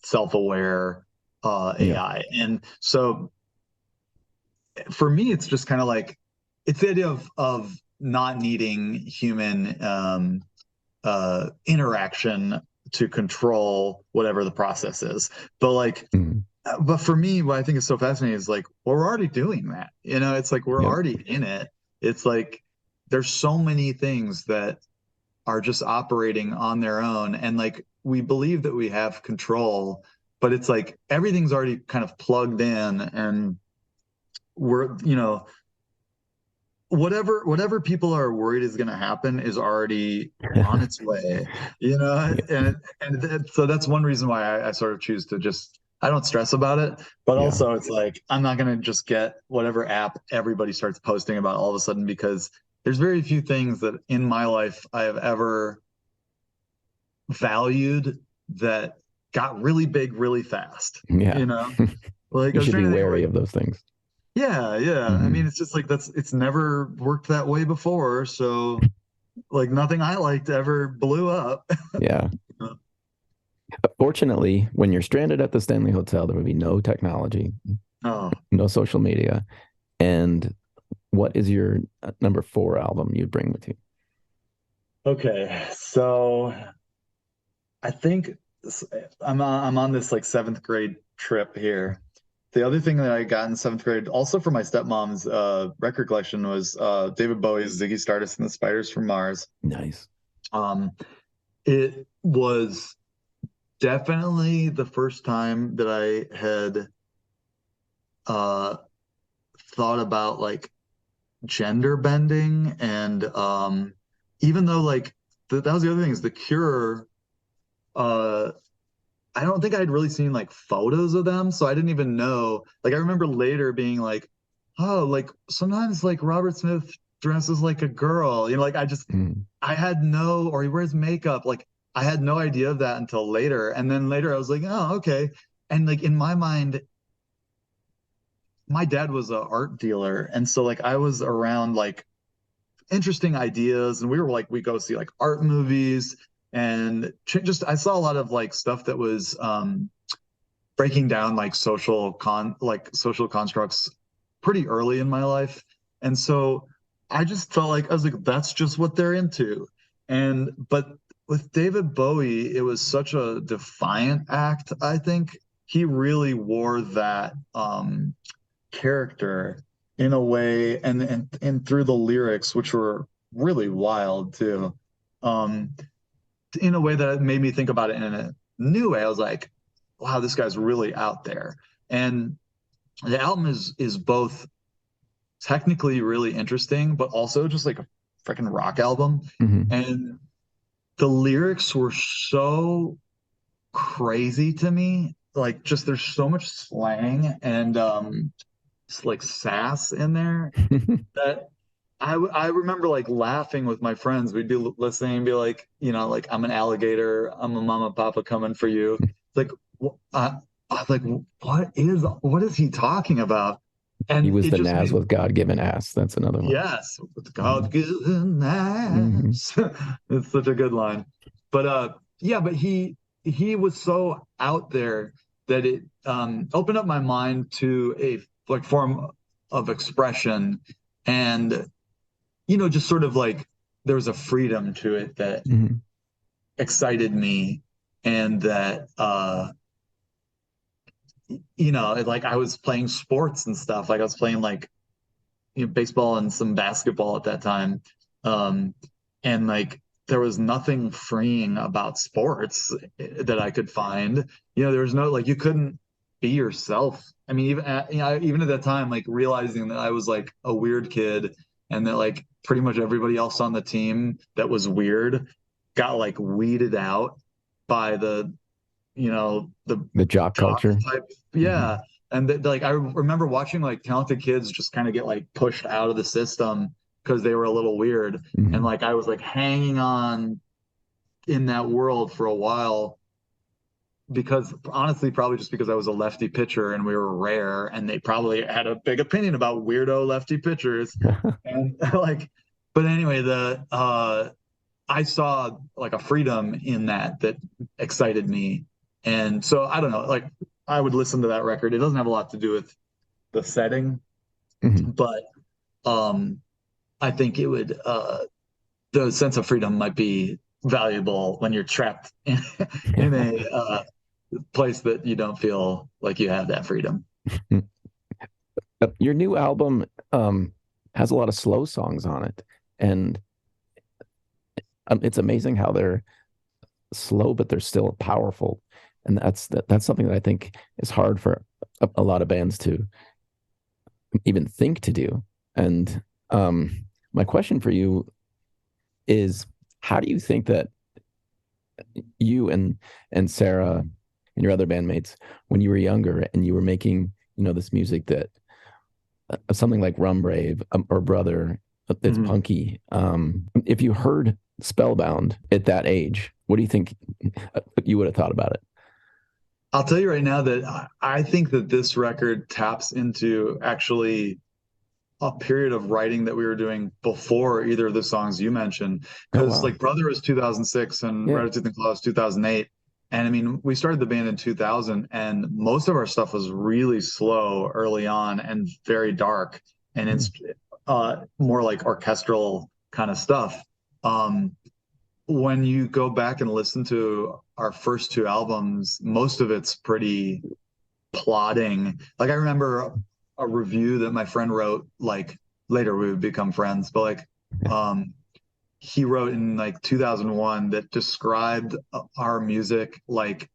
self-aware Yeah. AI, and so for me, it's just kind of like it's the idea of not needing human interaction to control whatever the process is. But like, Mhm. but for me, what I think is so fascinating is like, well, we're already doing that. It's like we're Yep. already in it. It's like there's so many things that are just operating on their own, and like we believe that we have control, but it's like everything's already kind of plugged in, and we're whatever people are worried is going to happen is already on its way, Yeah. and so that's one reason why I sort of choose to just I don't stress about it, but Yeah. also it's like I'm not going to just get whatever app everybody starts posting about all of a sudden, because there's very few things that in my life I have ever valued that got really big really fast, Yeah. like I You was should trying be to think wary like of those things. yeah, yeah. I mean, Hmm. it's just like it's never worked that way before. So like nothing I liked ever blew up. Yeah. Fortunately, when you're stranded at the Stanley Hotel, there would be no technology, Oh, no social media. And what is your number four album you'd bring with you? okay. So I think I'm on this like seventh grade trip here. The other thing that I got in seventh grade, also for my stepmom's record collection, was David Bowie's Ziggy Stardust and the Spiders from Mars. Nice. Um, it was definitely the first time that I had uh, thought about like gender bending, and even though like that was the other thing is The Cure. uh I don't think I'd really seen like photos of them, so I didn't even know. Like I remember later being like, oh, like sometimes like Robert Smith dresses like a girl, like Mm. I had no, or he wears makeup, like I had no idea of that until later, and then later I was like, oh, okay. And like in my mind, my dad was an art dealer, and so like I was around like interesting ideas, and we go see like art movies, and just I saw a lot of like stuff that was breaking down like social constructs pretty early in my life, and so I just felt like I was like that's just what they're into. And but with David Bowie, it was such a defiant act. I think he really wore that character in a way, and through the lyrics, which were really wild too, um in a way that made me think about it in a new way. I was like, wow, this guy's really out there. And the album is both technically really interesting, but also just like a freaking rock album. Hmm. And the lyrics were so crazy to me. Like just there's so much slang and like sass in there that I remember like laughing with my friends. We'd be listening and be like, like I'm an alligator, I'm a mama papa coming for you. Like I was like, what is he talking about? He And was it the just Naz made with God-given ass. That's another one. yes, with Mhm. God-given Mhm. ass. It's such a good line. But yeah, but he was so out there that it opened up my mind to a like form of expression and just sort of like there was a freedom to it that Mhm. excited me and that like I was playing sports and stuff. Like I was playing like baseball and some basketball at that time. Um, and like there was nothing freeing about sports that I could find. There was no like you couldn't be yourself. I mean, even at that time, like realizing that I was like a weird kid and that like pretty much everybody else on the team that was weird got like weeded out by the The jock jock culture. type. Mhm. Yeah. And like I remember watching like talented kids just kind of get like pushed out of the system because they were a little weird. And Mhm. like I was like hanging on in that world for a while because honestly, probably just because I was a lefty pitcher and we were rare and they probably had a big opinion about weirdo lefty pitchers. And like, but anyway, I saw like a freedom in that excited me. And so I don't know, like I would listen to that record. It doesn't have a lot to do with the setting, Mhm. but um I think it would the sense of freedom might be valuable when you're trapped in a place that you don't feel like you have that freedom. Your new album has a lot of slow songs on it, and it's amazing how they're slow, but they're still powerful. And that's something that I think is hard for a lot of bands to even think to do. And my question for you is, how do you think that you and Sarah and your other bandmates, when you were younger and you were making, this music that something like Rum Brave or Brother, that's Mhm. punky. If you heard Spellbound at that age, what do you think you would have thought about it? I'll tell you right now that I think that this record taps into actually a period of writing that we were doing before either of the songs you mentioned. Oh Because wow, like Brother was 2006 and yeah. Red Tooth and Claw was 2008. And I mean, we started the band in 2000 and most of our stuff was really slow early on and very dark and Mm-hmm. it's more like orchestral kind of stuff. Um, when you go back and listen to our first two albums, most of it's pretty plotting. Like I remember a review that my friend wrote, like later we would become friends, but um he wrote in like 2001 that described our music like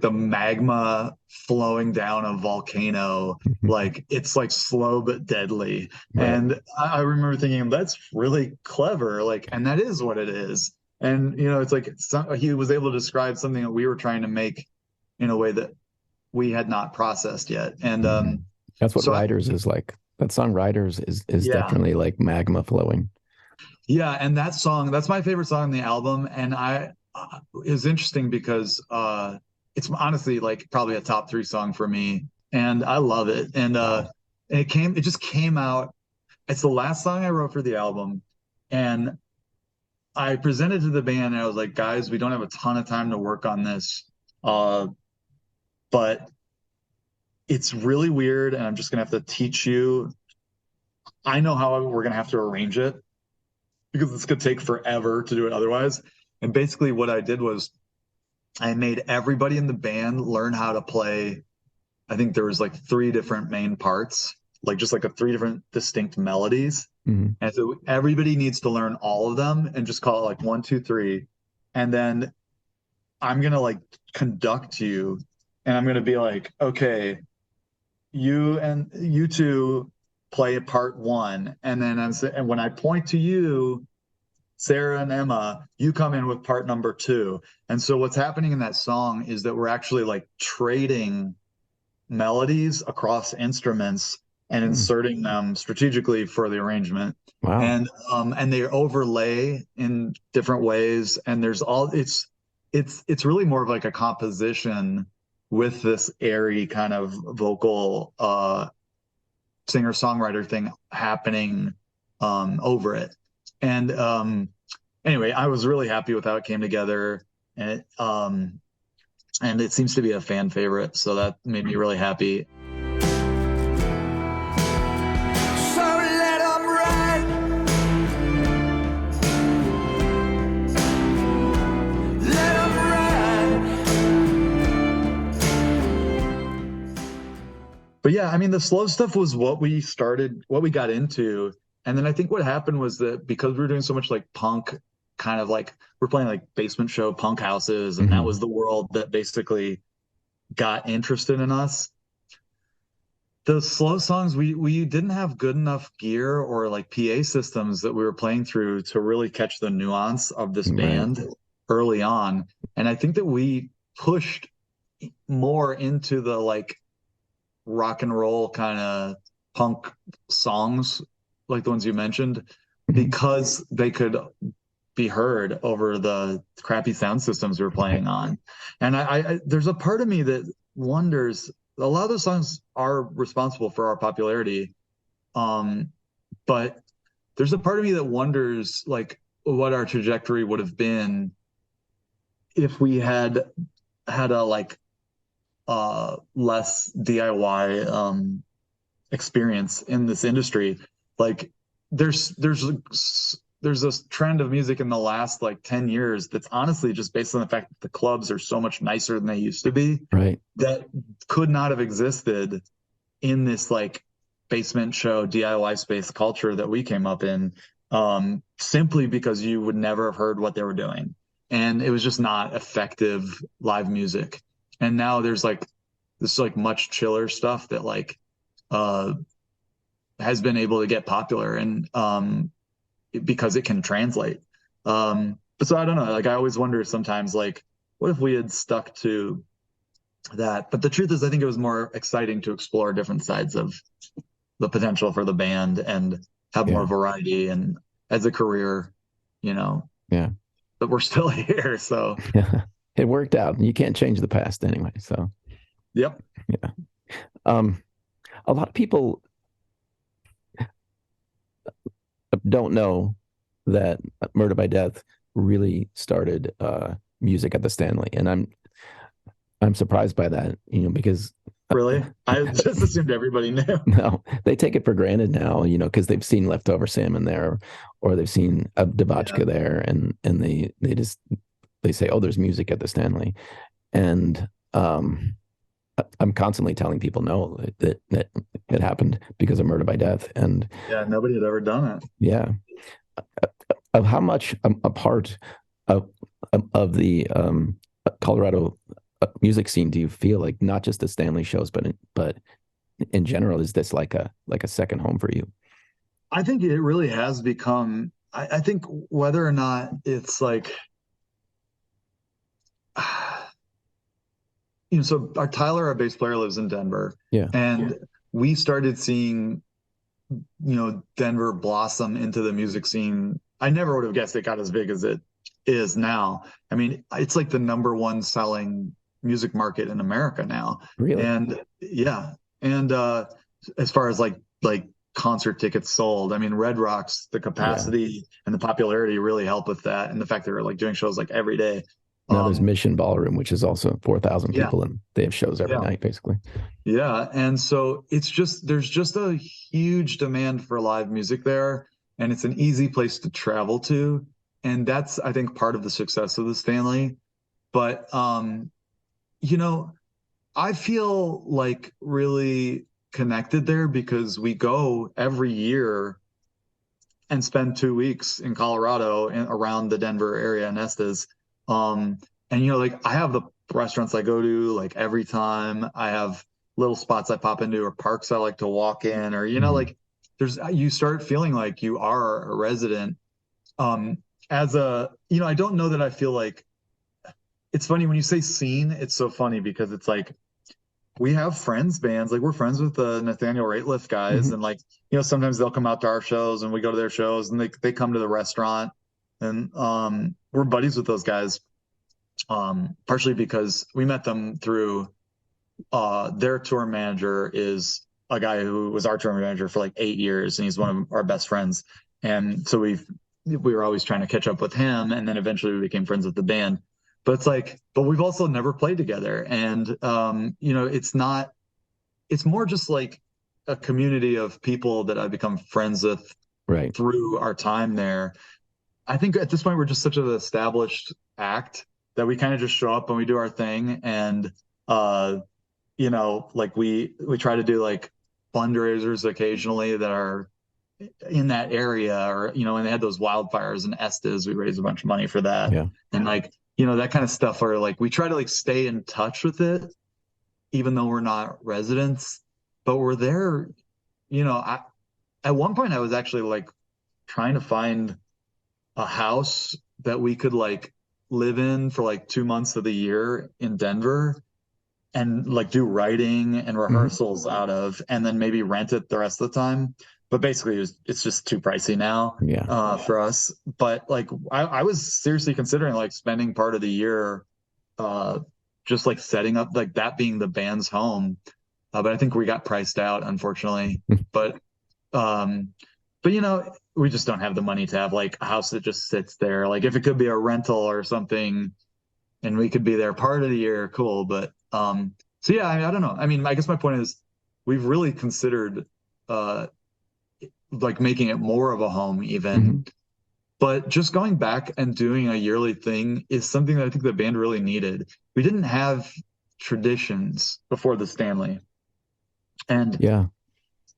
the magma flowing down a volcano. Like it's like slow but deadly. Right. And I remember thinking that's really clever. Like, and that is what it is. And it's like he was able to describe something that we were trying to make in a way that we had not processed yet. And Mhm. That's what so Riders is like. That song Riders is yeah, definitely like magma flowing. yeah, and that song, that's my favorite song on the album. And it's interesting because it's honestly like probably a top three song for me, and I love it. And Wow. it just came out. It's the last song I wrote for the album, and I presented to the band, and I was like, guys, we don't have a ton of time to work on this, uh, but it's really weird, and I'm just gonna have to teach you. I know how we're gonna have to arrange it because it's gonna take forever to do it otherwise. And basically, what I did was I made everybody in the band learn how to play. I think there was like three different main parts, like just like a three different distinct melodies. Hmm. And so everybody needs to learn all of them and just call it like one, two, three. And then I'm gonna like conduct you and I'm gonna be like, okay, you two play part one. And then and when I point to you, Sarah and Emma, you come in with part number 2. And so what's happening in that song is that we're actually like trading melodies across instruments and inserting them strategically for the arrangement. Wow. And they overlay in different ways. And there's all it's really more of like a composition with this airy kind of vocal singer-songwriter thing happening over it. And anyway, I was really happy with how it came together, and it seems to be a fan favorite, so that made me really happy. So let 'em ride. Let 'em ride. But yeah, I mean, the slow stuff was what we got into. And then I think what happened was that because we were doing so much like punk, kind of like we're playing like basement show punk houses, and that was the world that basically got interested in us. The slow songs, we didn't have good enough gear or like PA systems that we were playing through to really catch the nuance of this band early on. And I think that we pushed more into the like rock and roll kind of punk songs, like the ones you mentioned, because they could be heard over the crappy sound systems we were playing on. And I there's a part of me that wonders, a lot of those songs are responsible for our popularity, but there's a part of me that wonders like what our trajectory would have been if we had had a like less DIY experience in this industry. Like there's this trend of music in the last like 10 years that's honestly just based on the fact that the clubs are so much nicer than they used to be, Right. that could not have existed in this like basement show DIY space culture that we came up in, simply because you would never have heard what they were doing, and it was just not effective live music. And now there's like this like much chiller stuff that like has been able to get popular, and because it can translate. But so I don't know, like I always wonder sometimes like what if we had stuck to that? But the truth is I think it was more exciting to explore different sides of the potential for the band and have more variety, and as a career, you know. Yeah. But we're still here, so It worked out. You can't change the past anyway, so yep. yeah. A lot of people don't know that Murder by Death really started music at the Stanley, and I'm surprised by that, you know, because Really? I just assumed everybody knew. no, they take it for granted now, you know, because they've seen Leftover Salmon there, or they've seen a Debauchka there, and they say, oh, there's music at the Stanley, and I'm constantly telling people no, that it happened because of Murder by Death, and Yeah, nobody had ever done it. yeah, of how much a part of the Colorado music scene do you feel like, not just the Stanley shows, but in general, is this like a second home for you? I think it really has become, I think whether or not it's like, you know, so Tyler, our bass player, lives in Denver. Yeah. And we started seeing, you know, Denver blossom into the music scene. I never would have guessed it got as big as it is now. I mean, it's like the #1 selling music market in America now. Really? And yeah. And as far as like concert tickets sold, I mean, Red Rocks, the capacity and the popularity really help with that. And the fact they're like doing shows like every day. Now there's Mission Ballroom, which is also 4,000 Yeah. people, and they have shows every night, basically. Yeah. And so it's just, there's just a huge demand for live music there, and it's an easy place to travel to. And that's, I think, part of the success of the Stanley. But, you know, I feel like really connected there because we go every year and spend 2 weeks in Colorado and around the Denver area and Estes. And, you know, like I have the restaurants I go to like every time. I have little spots I pop into or parks I like to walk in, or, you know, like you start feeling like you are a resident. as a, you know, I don't know that I feel like it's funny when you say scene, it's so funny because it's like we have friends bands, like we're friends with the Nathaniel Rateliff guys, Hmm. and like, you know, sometimes they'll come out to our shows and we go to their shows and they come to the restaurant and we're buddies with those guys. Partially because we met them through their tour manager is a guy who was our tour manager for like 8 years, and he's one of our best friends. And so we were always trying to catch up with him, and then eventually we became friends with the band. But it's like, but we've also never played together, and you know, it's not. It's more just like a community of people that I've become friends with Right. through our time there. I think at this point we're just such an established act that we kind of just show up and we do our thing, and uh you know, like we try to do like fundraisers occasionally that are in that area, or you know, when they had those wildfires in Estes, we raised a bunch of money for that. Yeah. And like, you know, that kind of stuff, or like we try to like stay in touch with it even though we're not residents, but we're there. You know, at one point I was actually like trying to find a house that we could like live in for like 2 months of the year in Denver and like do writing and Hmm. rehearsals out of, and then maybe rent it the rest of the time. But basically, it's just too pricey now Yeah. for us. But like, I was seriously considering like spending part of the year uh, just like setting up like that being the band's home. But I think we got priced out, unfortunately. But um, but you know, we just don't have the money to have like a house that just sits there. Like if it could be a rental or something, and we could be there part of the year, cool. But so yeah, I don't know. I mean, I guess my point is we've really considered uh like making it more of a home Hmm. even. But just going back and doing a yearly thing is something that I think the band really needed. We didn't have traditions before the Stanley. And Yeah.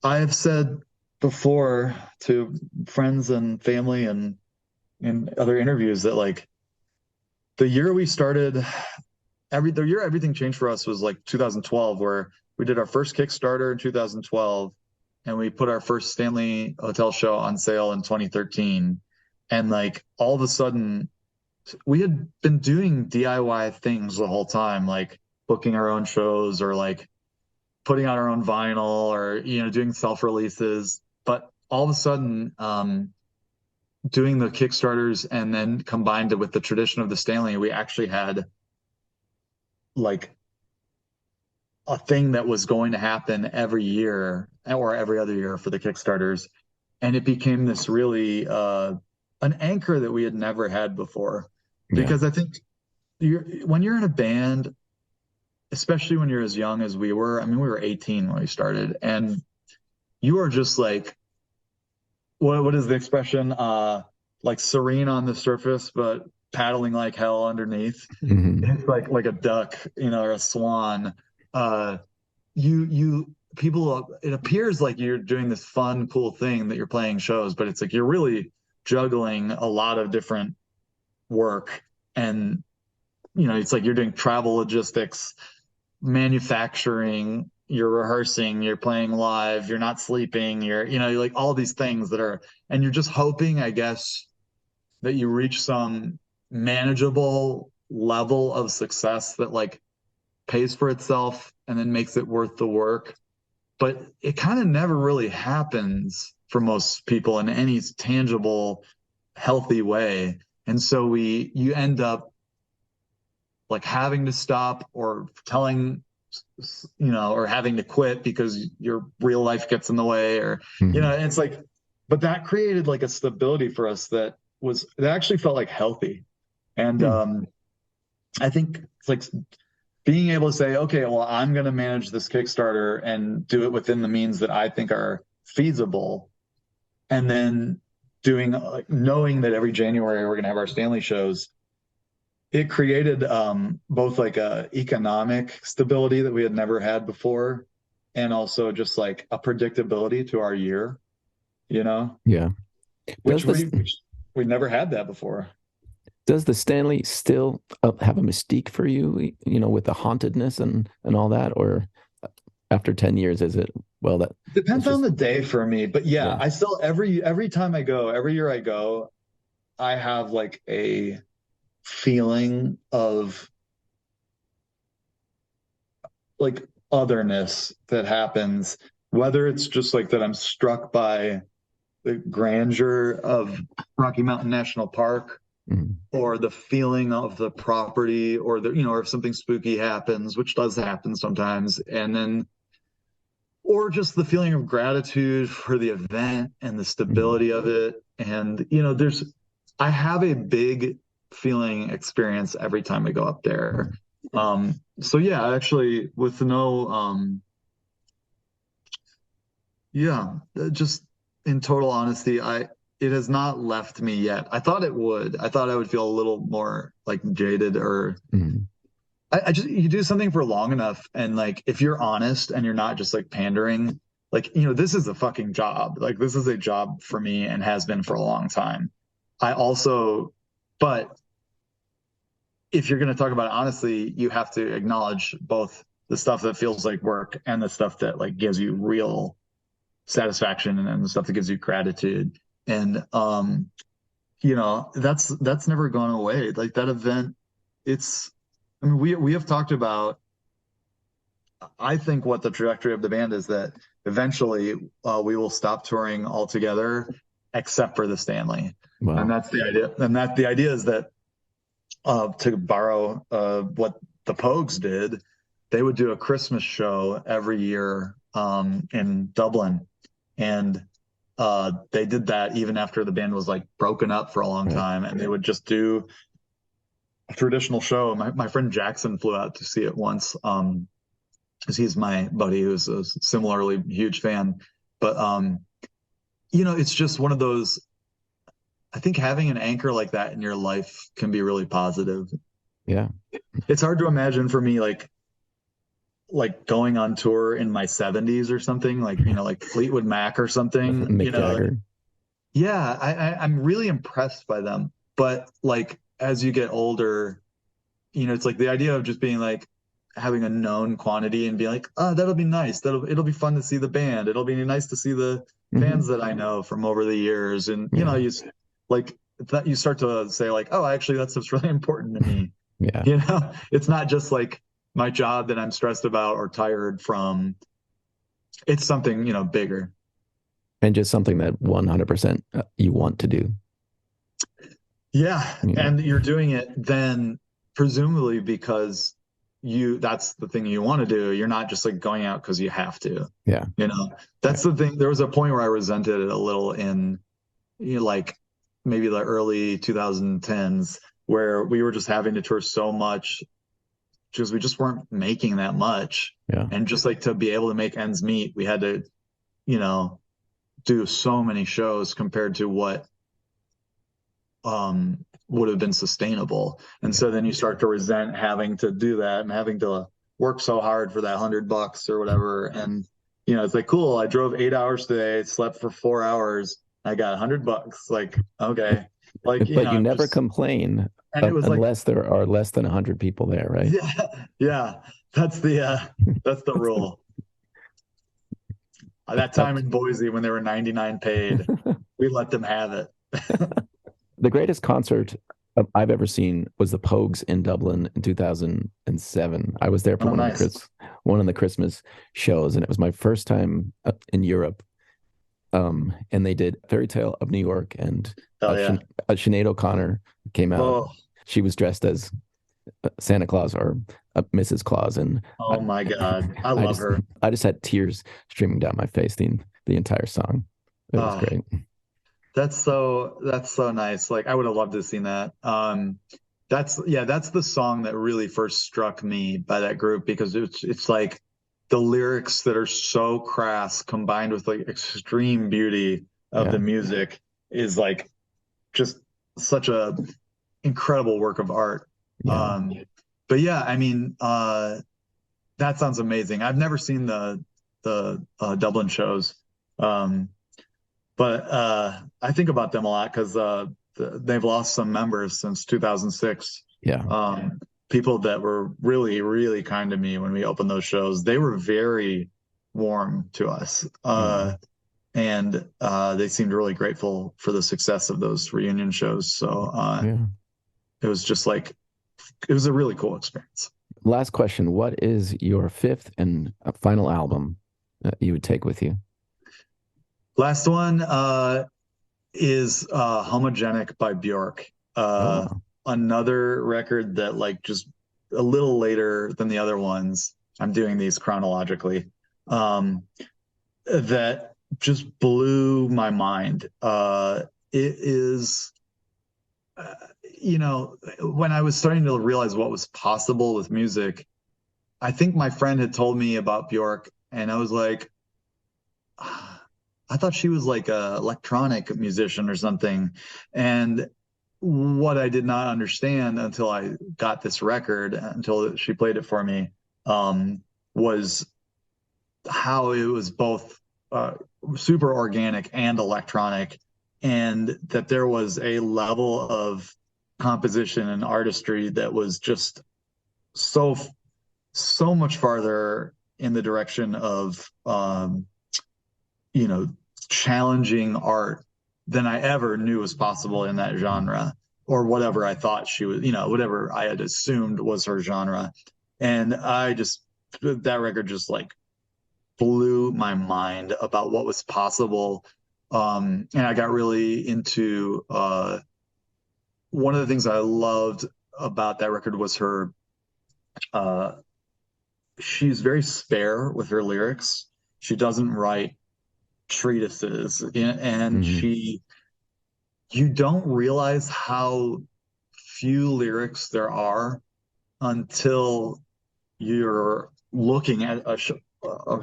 I have said before to friends and family and in other interviews that like the year we started the year everything changed for us was like 2012, where we did our first Kickstarter in 2012, and we put our first Stanley Hotel show on sale in 2013. And like all of a sudden, we had been doing DIY things the whole time, like booking our own shows or like putting out our own vinyl or you know doing self releases. But all of a sudden, doing the Kickstarters and then combined it with the tradition of the Stanley, we actually had like a thing that was going to happen every year or every other year for the Kickstarters. And it became this really an anchor that we had never had before. Yeah. Because I think when you're in a band, especially when you're as young as we were, I mean, we were 18 when we started, and you are just like, what is the expression? Like serene on the surface, but paddling like hell underneath. Hmm. It's like a duck, you know, or a swan. Uh, you people, it appears like you're doing this fun, cool thing that you're playing shows, but it's like you're really juggling a lot of different work. And you know, it's like you're doing travel logistics, manufacturing, you're rehearsing, you're playing live, you're not sleeping, you know, you're like all these things that are, and you're just hoping, I guess, that you reach some manageable level of success that like pays for itself and then makes it worth the work. But it kind of never really happens for most people in any tangible, healthy way. And so you end up like having to stop or telling, you know, or having to quit because your real life gets in the way, or, you Hmm. know, and it's like, but that created like a stability for us that actually felt like healthy. And Hmm. I think it's like being able to say, okay, well, I'm going to manage this Kickstarter and do it within the means that I think are feasible. And then doing, like, knowing that every January we're going to have our Stanley shows, it created both like a economic stability that we had never had before, and also just like a predictability to our year, you know, Yeah. which Does this we never had that before. does the Stanley still have a mystique for you, you know, with the hauntedness and all that, or after 10 years, is it, well, that's Depends on just, the day for me, but yeah, yeah. I still every time I go, every year I go, I have like a feeling of like otherness that happens, whether it's just like that I'm struck by the grandeur of Rocky Mountain National Park, Mhm. or the feeling of the property, or the, or if something spooky happens, which does happen sometimes, and then, or just the feeling of gratitude for the event and the Mhm. stability of it. And, I have a big feeling experience every time I go up there. Mhm. So yeah, actually, with no, yeah, just in total honesty, it has not left me yet. I thought it would. I thought I would feel a little more like jaded, or Mhm. I just, you do something for long enough, and like if you're honest and you're not just like pandering, like, this is a fucking job. Like this is a job for me and has been for a long time. I also, but if you're going to talk about it honestly, you have to acknowledge both the stuff that feels like work and the stuff that like gives you real satisfaction, and then the stuff that gives you gratitude. And that's never gone away. Like that event, it's, I mean, we have talked about, I think what the trajectory of the band is that eventually we will stop touring altogether except for the Stanley. And Wow. that's the idea. And that the idea is that, to borrow what the Pogues did, they would do a Christmas show every year in Dublin. And they did that even after the band was like broken up for a long Right. time. And they would just do a traditional show. My friend Jackson flew out to see it once, because he's my buddy who's a similarly huge fan. But it's just one of those. I think having an anchor like that in your life can be really positive. Yeah. It's hard to imagine for me, like going on tour in my 70s or something, like like Fleetwood Mac or something. Mick Jagger. Yeah, I'm really impressed by them. But like as you get older, it's like the idea of just being like having a known quantity and be like, oh, that'll be nice. It'll be fun to see the band. It'll be nice to see the fans Hmm. that I know from over the years. And Yeah. like that you start to say like, oh, actually that stuff's really important to me. Yeah. It's not just like my job that I'm stressed about or tired from. It's something, bigger. And just something that 100% you want to do. Yeah. Yeah. And you're doing it then presumably because that's the thing you want to do. You're not just like going out because you have to. Yeah. That's the thing. There was a point where I resented it a little in, like maybe the early 2010s, where we were just having to tour so much because we just weren't making that much. Yeah. And just like to be able to make ends meet, we had to, you know, do so many shows compared to what would have been sustainable. And so then you start to resent having to do that and having to work so hard for that $100 or whatever. And it's like, cool, I drove 8 hours today, slept for 4 hours, I got $100. Like, okay. Like, But you I'm never just, complain and it was like, unless there are less than 100 people there, right? yeah, yeah, that's the rule. That time in Boise when they were 99 paid, we let them have it. The greatest concert I've ever seen was the Pogues in Dublin in 2007. I was there for Oh, nice. one of the Christmas shows, and it was my first time in Europe. And they did Fairy Tale of New York, and Hell yeah. Sinead O'Connor came out. Oh, She was dressed as Santa Claus or Mrs. Claus, and oh my God. I I love just her. I just had tears streaming down my face the entire song. It was Oh, great. that's so nice. Like I would have loved to have seen that. That's the song that really first struck me by that group, because it's like the lyrics that are so crass combined with like extreme beauty of the Yeah, music is like just such a incredible work of art. yeah. But yeah, I mean, that sounds amazing. I've never seen the Dublin shows. Um, but I think about them a lot because they've lost some members since 2006. Yeah. People that were really, really kind to me when we opened those shows. They were very warm to us. Mm. and they seemed really grateful for the success of those reunion shows. So Yeah. it was just like it was a really cool experience. Last question. What is your fifth and final album that you would take with you? Last one is Homogenic by Bjork. Oh, wow. Another record that like just a little later than the other ones. I'm doing these chronologically. Um, that just blew my mind. It is, uh, when I was starting to realize what was possible with music, I think my friend had told me about Bjork, and I was like, I thought she was like a electronic musician or something. And what I did not understand until I got this record, until she played it for me, was how it was both uh, super organic and electronic, and that there was a level of composition and artistry that was just so so much farther in the direction of you know, challenging art than I ever knew was possible in that genre, or whatever I thought she was, whatever I had assumed was her genre. And that record just like blew my mind about what was possible. And I got really into one of the things I loved about that record was uh, she's very spare with her lyrics. She doesn't write treatises, and Hmm. you don't realize how few lyrics there are until you're looking at a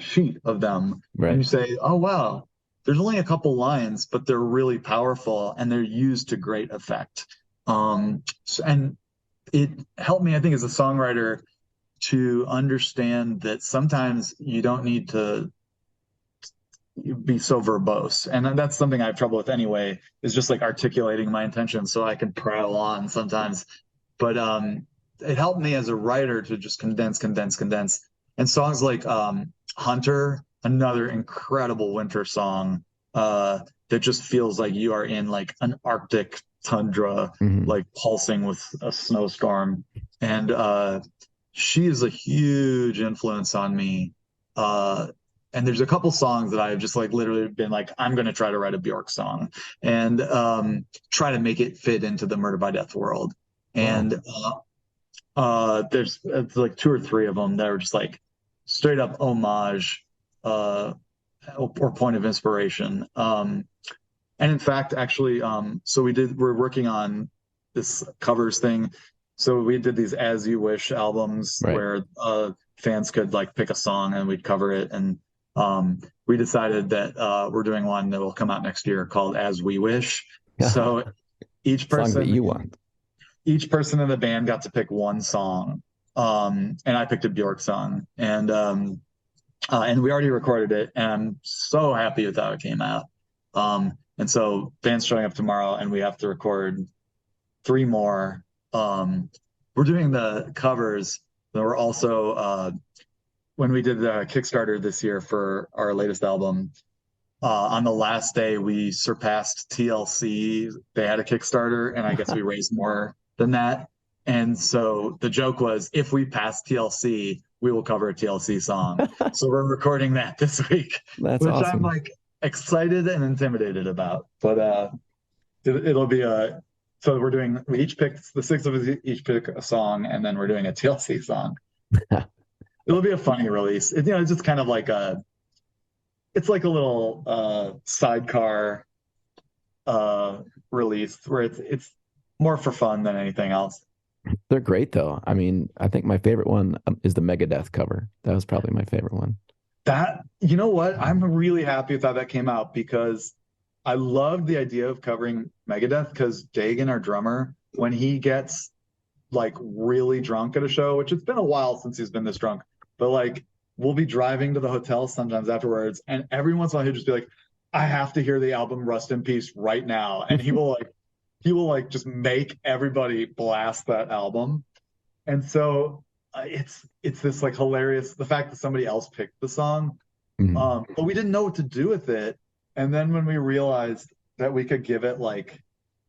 sheet of them and Right. you say, oh wow, there's only a couple lines, but they're really powerful and they're used to great effect. And it helped me, I think, as a songwriter to understand that sometimes you don't need to be so verbose. And that's something I have trouble with anyway, is just like articulating my intentions so I can prattle on sometimes. But it helped me as a writer to just condense. And songs like Hunter, another incredible winter song that just feels like you are in like an Arctic tundra, Hmm. like pulsing with a snowstorm. And she is a huge influence on me. Uh, and there's a couple songs that I've just like literally been like, I'm going to try to write a Bjork song and try to make it fit into the Murder by Death world. Wow. And there's it's like two or three of them that are just like straight up homage uh, or point of inspiration. And in fact, actually, so we're working on this covers thing. So we did these As You Wish albums Right. where fans could like pick a song and we'd cover it. And we decided that we're doing one that will come out next year called As We Wish. So each Songs that person you want. each person in the band got to pick one song. And I picked a Bjork song. And we already recorded it, and I'm so happy with how it came out. And so band's showing up tomorrow, and we have to record three more. We're doing the covers. But we're also when we did the Kickstarter this year for our latest album. On the last day, we surpassed TLC. They had a Kickstarter, and I guess we raised more than that. And so the joke was, if we pass TLC, we will cover a TLC song. So we're recording that this week, That's which I'm awesome. like excited and intimidated about. But it'll be a so we each picked the six of us each pick a song, and then we're doing a TLC song. It'll be a funny release. It's just kind of like it's like a little sidecar uh release where it's more for fun than anything else. They're great though. I mean, I think my favorite one is the Megadeth cover. That was probably my favorite one. That, you know what? I'm really happy with how that came out because I loved the idea of covering Megadeth because Dagan, our drummer, when he gets like really drunk at a show, which it's been a while since he's been this drunk, but like we'll be driving to the hotel sometimes afterwards, and every once in a while he'll just be like, I have to hear the album Rust in Peace right now. And he will like just make everybody blast that album. And so it's this like hilarious the fact that somebody else picked the song, Mhm. but we didn't know what to do with it. And then when we realized that we could give it like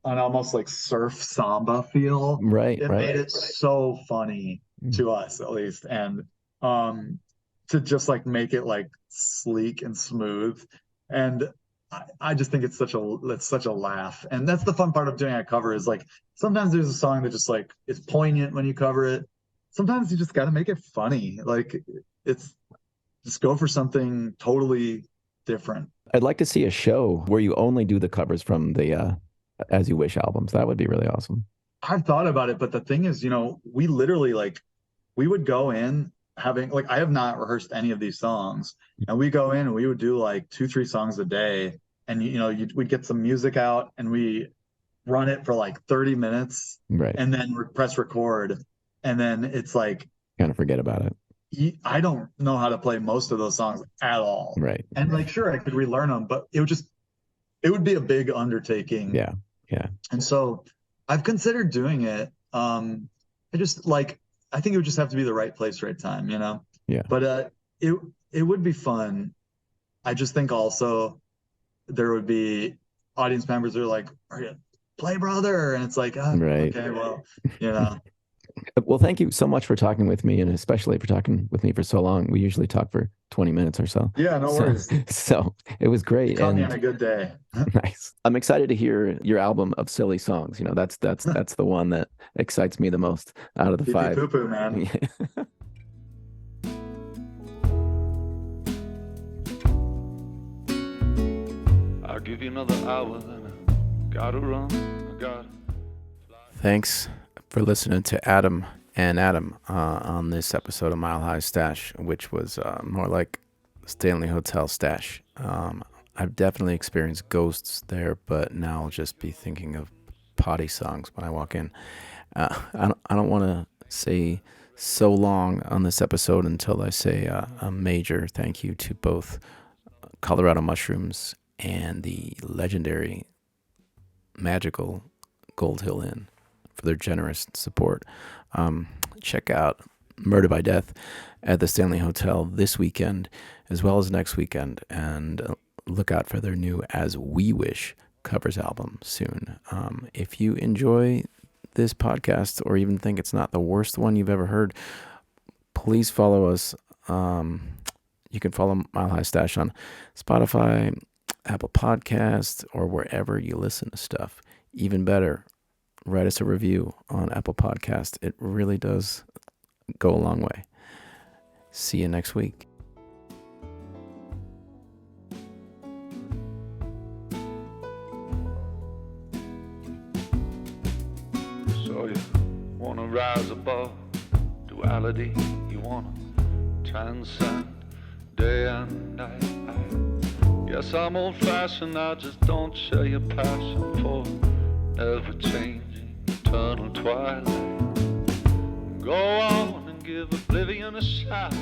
an almost like surf samba feel, Right, it right. made it so funny to us at least. And um to just like make it like sleek and smooth. And I just think it's such a laugh. And that's the fun part of doing a cover is like sometimes there's a song that just like it's poignant when you cover it. Sometimes you just got to make it funny. Like it's just go for something totally different. I'd like to see a show where you only do the covers from the As You Wish albums. That would be really awesome. I've thought about it, but the thing is, we literally like we would go in having like I have not rehearsed any of these songs, and we go in and we would do like 2-3 songs a day, and we'd get some music out and we run it for like 30 minutes, Right. and then press record, and then it's like Kind of forget about it. I don't know how to play most of those songs at all. Right. And like, sure, I could relearn them, but it would be a big undertaking. Yeah. Yeah. And so I've considered doing it. I think it would just have to be the right place, right time, Yeah. But it would be fun. I just think also there would be audience members who are like, "Are you play, brother?" And it's like, Right. okay, well, Well, thank you so much for talking with me, and especially for talking with me for so long. We usually talk for 20 minutes or so. Yeah, no worries. So it was great. You caught me on a good day. Nice. I'm excited to hear your album of silly songs. That's the one that excites me the most out of the five. Poo-poo, man. I'll give you another hour, then I gotta run. I gotta. Thanks for listening to Adam and Adam on this episode of Mile High Stash, which was more like Stanley Hotel Stash. I've definitely experienced ghosts there, but now I'll just be thinking of potty songs when I walk in. I don't want to say so long on this episode until I say a major thank you to both Colorado Mushrooms and the legendary, magical Gold Hill Inn for their generous support. Check out Murder by Death at the Stanley Hotel this weekend as well as next weekend, and look out for their new As We Wish covers album soon. If you enjoy this podcast or even think it's not the worst one you've ever heard, please follow us. You can follow Mile High Stash on Spotify, Apple Podcasts, or wherever you listen to stuff. Even better, write us a review on Apple Podcast. It really does go a long way. See you next week. So you wanna rise above duality, you wanna transcend day and night. Yes, I'm old-fashioned, I just don't share your passion for ever-changing eternal twilight. Go on and give oblivion a shot.